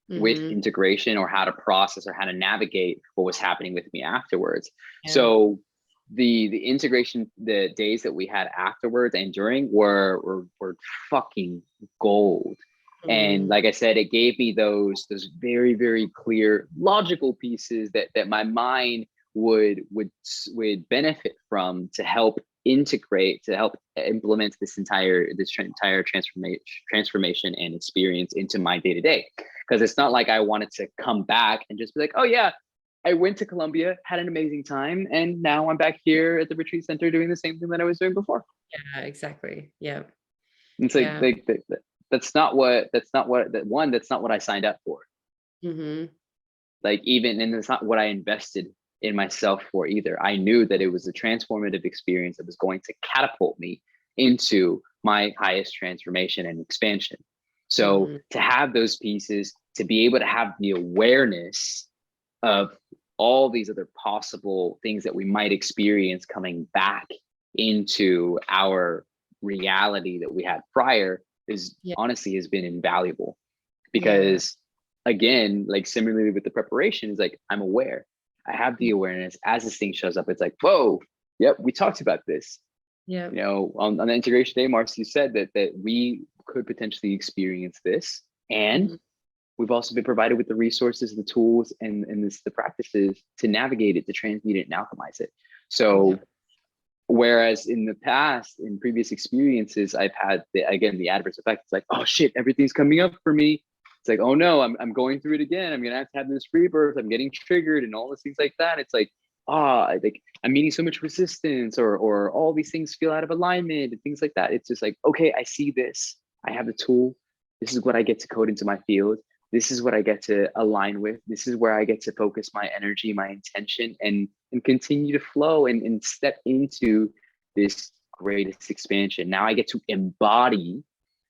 with integration or how to process or how to navigate what was happening with me afterwards. So the integration, the days that we had afterwards and during were fucking gold. And like I said, it gave me those very, very clear logical pieces that my mind would benefit from to help integrate, to help implement this entire transformation and experience into my day-to-day. Because it's not like I wanted to come back and just be like, oh yeah, I went to Colombia, had an amazing time, and now I'm back here at the retreat center doing the same thing that I was doing before. Yeah, exactly. Yeah. It's like that's not what I signed up for. Like even, and it's not what I invested in myself for either. I knew that it was a transformative experience that was going to catapult me into my highest transformation and expansion. So to have those pieces, to be able to have the awareness of all these other possible things that we might experience coming back into our reality that we had prior is honestly has been invaluable. Because again, like similarly with the preparation, is like I'm aware, I have the awareness as this thing shows up. It's like, whoa, yep, we talked about this. You know, on the integration day, Marci said that we could potentially experience this, and we've also been provided with the resources, the tools, and the practices to navigate it, to transmute it, and alchemize it. So, whereas in the past, in previous experiences, I've had the adverse effect. It's like, oh shit, everything's coming up for me. It's like, oh no, I'm going through it again. I'm gonna have to have this rebirth. I'm getting triggered, and all these things like that. It's like, like I'm meeting so much resistance, or all these things feel out of alignment and things like that. It's just like, okay, I see this. I have the tool. This is what I get to code into my field. This is what I get to align with. This is where I get to focus my energy, my intention, and continue to flow and step into this greatest expansion. Now I get to embody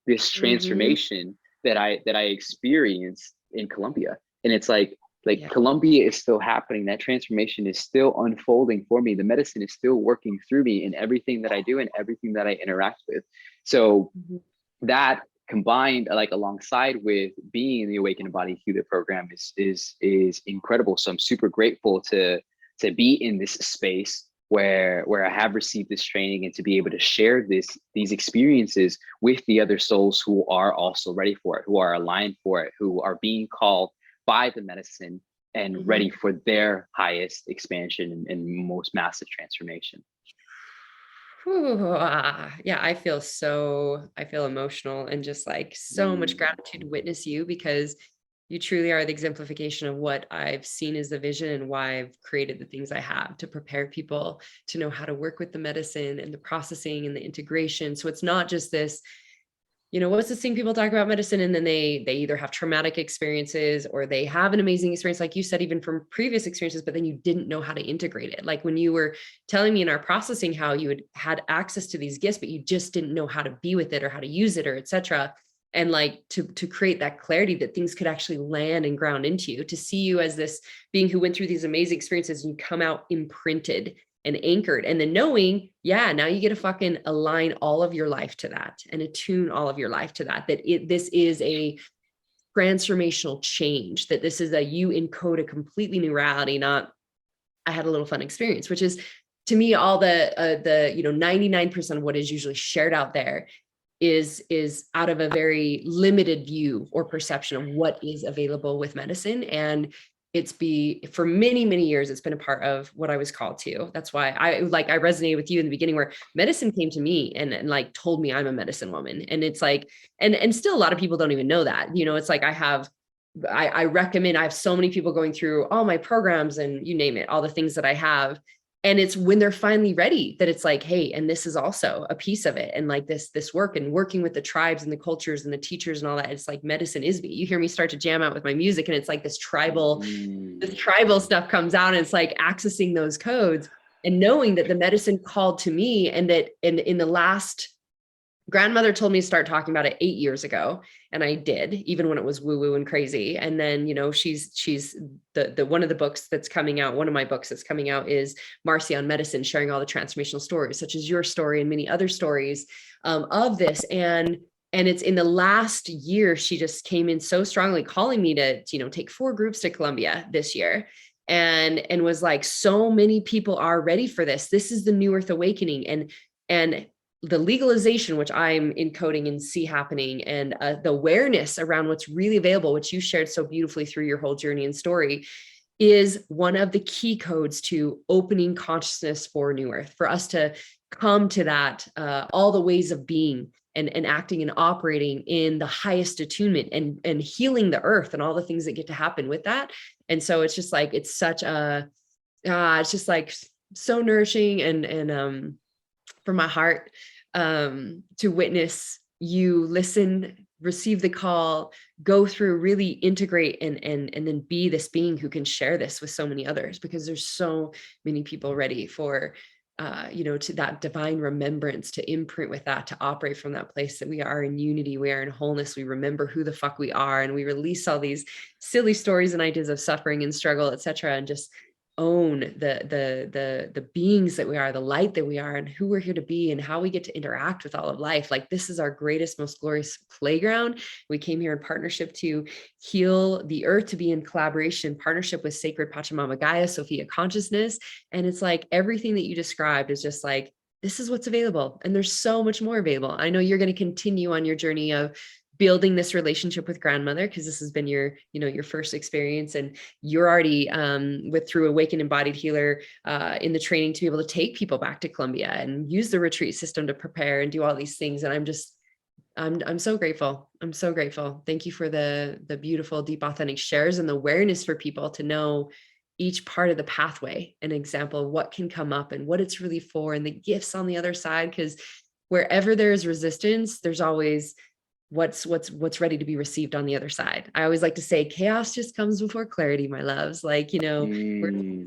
this transformation that I experienced in Colombia. And it's like Colombia is still happening. That transformation is still unfolding for me. The medicine is still working through me in everything that I do and everything that I interact with. So that combined, like alongside with being in the Awaken Body Healer program is incredible. So I'm super grateful to be in this space where I have received this training and to be able to share these experiences with the other souls who are also ready for it, who are aligned for it, who are being called by the medicine and ready for their highest expansion and most massive transformation. Yeah, I feel emotional and just like so much gratitude to witness you, because you truly are the exemplification of what I've seen as the vision and why I've created the things I have to prepare people to know how to work with the medicine and the processing and the integration. So it's not just this, you know, what's this thing people talk about medicine and then they either have traumatic experiences or they have an amazing experience, like you said, even from previous experiences, but then you didn't know how to integrate it. Like when you were telling me in our processing how you had access to these gifts, but you just didn't know how to be with it or how to use it or etc. And like to create that clarity that things could actually land and ground into you, to see you as this being who went through these amazing experiences and you come out imprinted and anchored, and then knowing, now you get to fucking align all of your life to that and attune all of your life to that, this is a transformational change, that this is you encode a completely new reality, not I had a little fun experience, which is to me, all the 99% of what is usually shared out there is out of a very limited view or perception of what is available with medicine. And for many years, it's been a part of what I was called to. That's why I resonated with you in the beginning, where medicine came to me and like told me I'm a medicine woman. And it's like, and still a lot of people don't even know that, it's like I recommend, I have so many people going through all my programs and you name it, all the things that I have. And it's when they're finally ready that it's like, hey, and this is also a piece of it. And like this work and working with the tribes and the cultures and the teachers and all that, it's like medicine is me. You hear me start to jam out with my music, and it's like this tribal stuff comes out, and it's like accessing those codes and knowing that the medicine called to me, and that in the last, grandmother told me to start talking about it 8 years ago. And I did, even when it was woo woo and crazy. And then, she's the one of the books that's coming out. One of my books that's coming out is Marci on Medicine, sharing all the transformational stories, such as your story and many other stories of this. And it's in the last year, she just came in so strongly, calling me to, take 4 groups to Colombia this year. And was like, so many people are ready for this. This is the new earth awakening. And the legalization, which I'm encoding and see happening, and the awareness around what's really available, which you shared so beautifully through your whole journey and story, is one of the key codes to opening consciousness for new earth, for us to come to that, all the ways of being and acting and operating in the highest attunement, and healing the earth and all the things that get to happen with that. And so it's just like, it's such it's just like so nourishing and for my heart, to witness you listen, receive the call, go through, really integrate, and then be this being who can share this with so many others, because there's so many people ready for, to that divine remembrance, to imprint with that, to operate from that place that we are in unity, we are in wholeness, we remember who the fuck we are, and we release all these silly stories and ideas of suffering and struggle, etc., and just own the beings that we are, the light that we are, and who we're here to be, and how we get to interact with all of life. Like, this is our greatest, most glorious playground. We came here in partnership to heal the earth, to be in collaboration, partnership with sacred Pachamama Gaia, Sophia consciousness. And it's like, everything that you described is just like, this is what's available. And there's so much more available. I know you're going to continue on your journey of building this relationship with grandmother, because this has been your first experience, and you're already through Awakened Embodied Healer in the training to be able to take people back to Colombia and use the retreat system to prepare and do all these things. And I'm so grateful. I'm so grateful. Thank you for the beautiful, deep, authentic shares, and the awareness for people to know each part of the pathway, an example of what can come up and what it's really for, and the gifts on the other side. Because wherever there's resistance, there's always what's ready to be received on the other side. I always like to say, chaos just comes before clarity, my loves. Like, we're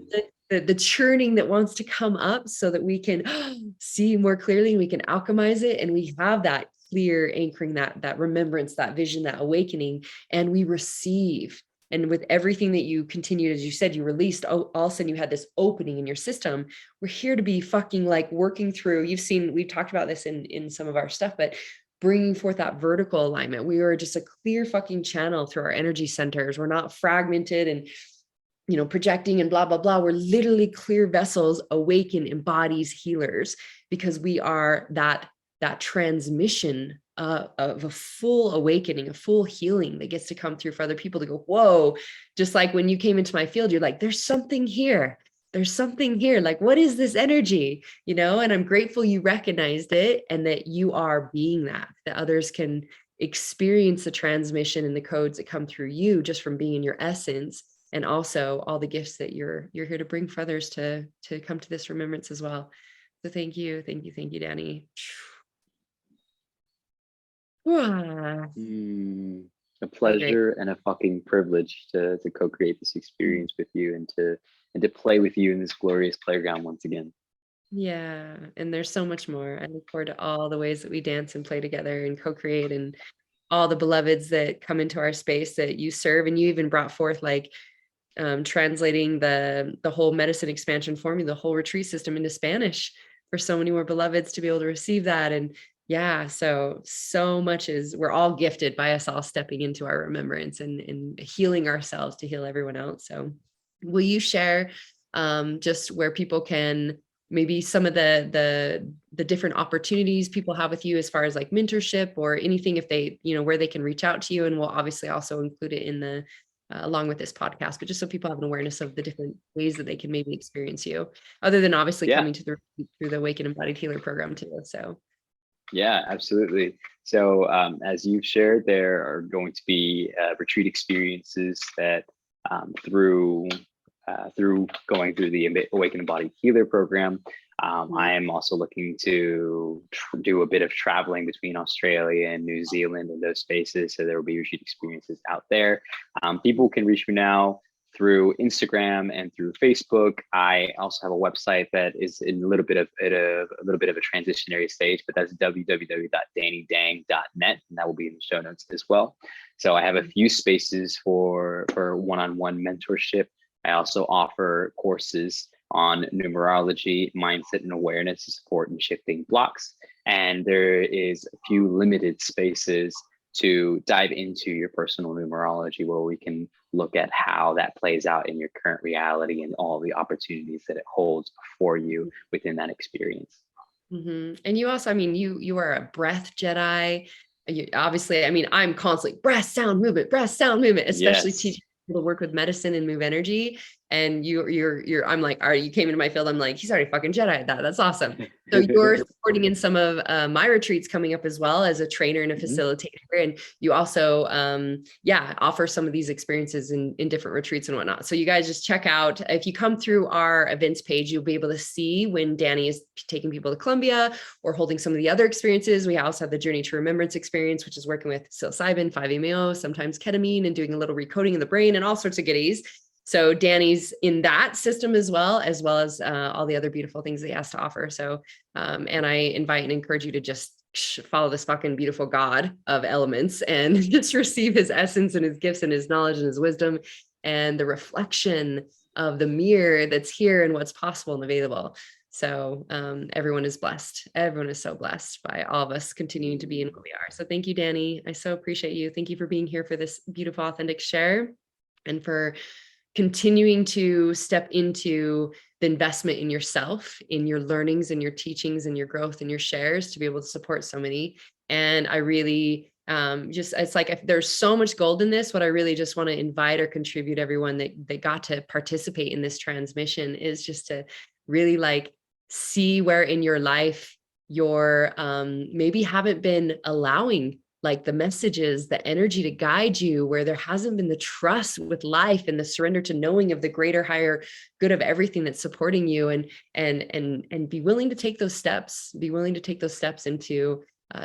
the churning that wants to come up so that we can see more clearly, and we can alchemize it, and we have that clear anchoring, that remembrance, that vision, that awakening, and we receive. And with everything that you continued, as you said, you released, all of a sudden you had this opening in your system. We're here to be fucking like working through, we've talked about this in some of our stuff, but bringing forth that vertical alignment. We are just a clear fucking channel through our energy centers. We're not fragmented and, projecting and blah, blah, blah. We're literally clear vessels, awakened, embodies, healers, because we are that transmission of a full awakening, a full healing that gets to come through for other people to go, whoa, just like when you came into my field, you're like, there's something here. There's something here. Like, what is this energy? And I'm grateful you recognized it, and that you are being that others can experience the transmission and the codes that come through you just from being in your essence, and also all the gifts that you're here to bring for others to come to this remembrance as well. So thank you, Danny. A pleasure and a fucking privilege to co-create this experience with you, and to play with you in this glorious playground once again. Yeah, and there's so much more. I look forward to all the ways that we dance and play together and co-create, and all the beloveds that come into our space that you serve. And you even brought forth like translating the whole medicine expansion formula, the whole retreat system into Spanish, for so many more beloveds to be able to receive that. And Yeah. So much is, we're all gifted by us all stepping into our remembrance and healing ourselves to heal everyone else. So will you share just where people can, maybe some of the different opportunities people have with you as far as like mentorship or anything, if they, where they can reach out to you, and we'll obviously also include it in the along with this podcast, but just so people have an awareness of the different ways that they can maybe experience you, other than obviously Yeah. coming to through the Awaken Embodied Healer program too. So Yeah, absolutely. So, as you've shared, there are going to be retreat experiences that through going through the Awaken Embodied Healer program. I am also looking to do a bit of traveling between Australia and New Zealand and those spaces. So there will be retreat experiences out there. People can reach me now through Instagram and through Facebook. I also have a website that is in a little bit of a transitionary stage, but that's www.dannydang.net, and that will be in the show notes as well. So I have a few spaces for one-on-one mentorship. I also offer courses on numerology, mindset, and awareness to support in shifting blocks. And there is a few limited spaces to dive into your personal numerology, where we can look at how that plays out in your current reality and all the opportunities that it holds for you within that experience. And you also, I mean, you are a breath Jedi. Obviously, I mean, I'm constantly breath, sound, movement, especially Yes. teaching people to work with medicine and move energy. And I'm like, all right, you came into my field. I'm like, he's already fucking Jedi at that. That's awesome. So you're supporting in some of my retreats coming up as well as a trainer and a facilitator. And you also, offer some of these experiences in different retreats and whatnot. So you guys just check out, if you come through our events page, you'll be able to see when Danny is taking people to Colombia or holding some of the other experiences. We also have the Journey to Remembrance experience, which is working with psilocybin, 5-MeO, sometimes ketamine, and doing a little recoding in the brain and all sorts of goodies. So Danny's in that system as well as all the other beautiful things that he has to offer. So, and I invite and encourage you to just follow this fucking beautiful God of elements and just receive his essence and his gifts and his knowledge and his wisdom and the reflection of the mirror that's here and what's possible and available. So everyone is blessed. Everyone is so blessed by all of us continuing to be in what we are. So thank you, Danny. I so appreciate you. Thank you for being here for this beautiful, authentic share and for continuing to step into the investment in yourself, in your learnings and your teachings and your growth and your shares to be able to support so many. And I really it's like, if there's so much gold in this, what I really just want to invite or contribute everyone that got to participate in this transmission is just to really like see where in your life you're maybe haven't been allowing like the messages, the energy to guide you, where there hasn't been the trust with life and the surrender to knowing of the greater, higher good of everything that's supporting you, and be willing to take those steps, into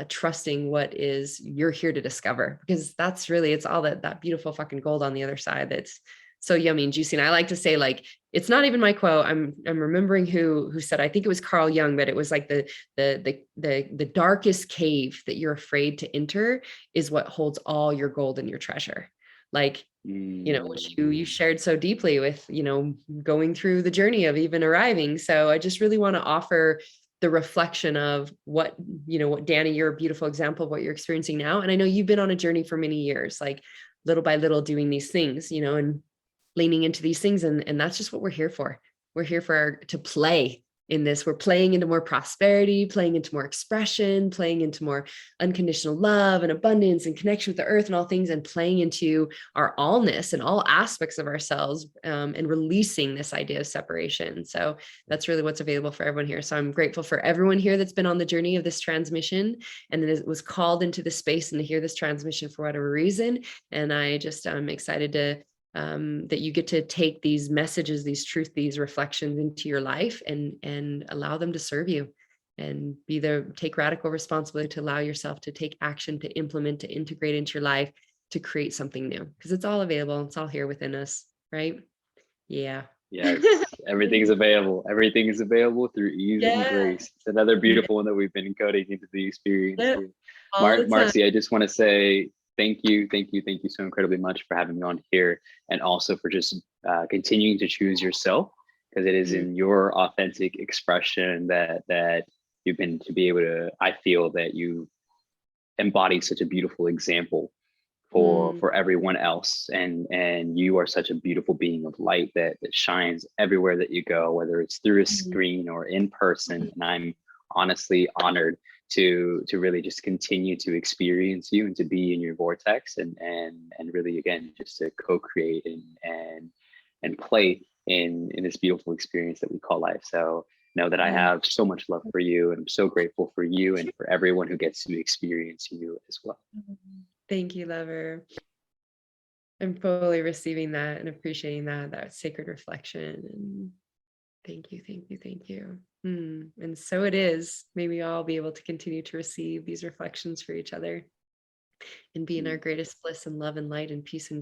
trusting what is you're here to discover, because that's really, it's all that beautiful fucking gold on the other side that's so yummy and juicy. And I like to say, like, it's not even my quote. I'm remembering who said, I think it was Carl Jung, but it was like the darkest cave that you're afraid to enter is what holds all your gold and your treasure. Like, which you shared so deeply with, going through the journey of even arriving. So I just really want to offer the reflection of what Danny, you're a beautiful example of what you're experiencing now. And I know you've been on a journey for many years, like little by little doing these things, and leaning into these things. And that's just what we're here for. We're here to play in this. We're playing into more prosperity, playing into more expression, playing into more unconditional love and abundance and connection with the earth and all things, and playing into our allness and all aspects of ourselves, and releasing this idea of separation. So that's really what's available for everyone here. So I'm grateful for everyone here that's been on the journey of this transmission and that was called into the space and to hear this transmission for whatever reason. And I just, I'm excited to that you get to take these messages, these truths, these reflections into your life and allow them to serve you, and take radical responsibility to allow yourself to take action, to implement, to integrate into your life, to create something new, because it's all available. It's all here within us, right? Yeah. Yes, everything is available. Everything is available through ease and grace. It's another beautiful one that we've been encoding into the experience. Yeah. All the time. Marci, I just want to say thank you so incredibly much for having me on here, and also for just continuing to choose yourself, because it is in your authentic expression that you've been to be able to, I feel that you embody such a beautiful example for everyone else, and you are such a beautiful being of light that shines everywhere that you go, whether it's through a screen or in person. And I'm honestly honored to really just continue to experience you and to be in your vortex, and really, again, just to co-create and play in this beautiful experience that we call life. So know that I have so much love for you, and I'm so grateful for you and for everyone who gets to experience you as well. Thank you, lover. I'm fully receiving that and appreciating that sacred reflection. And thank you, thank you, thank you. And so it is. May we all be able to continue to receive these reflections for each other and be in our greatest bliss and love and light and peace and joy.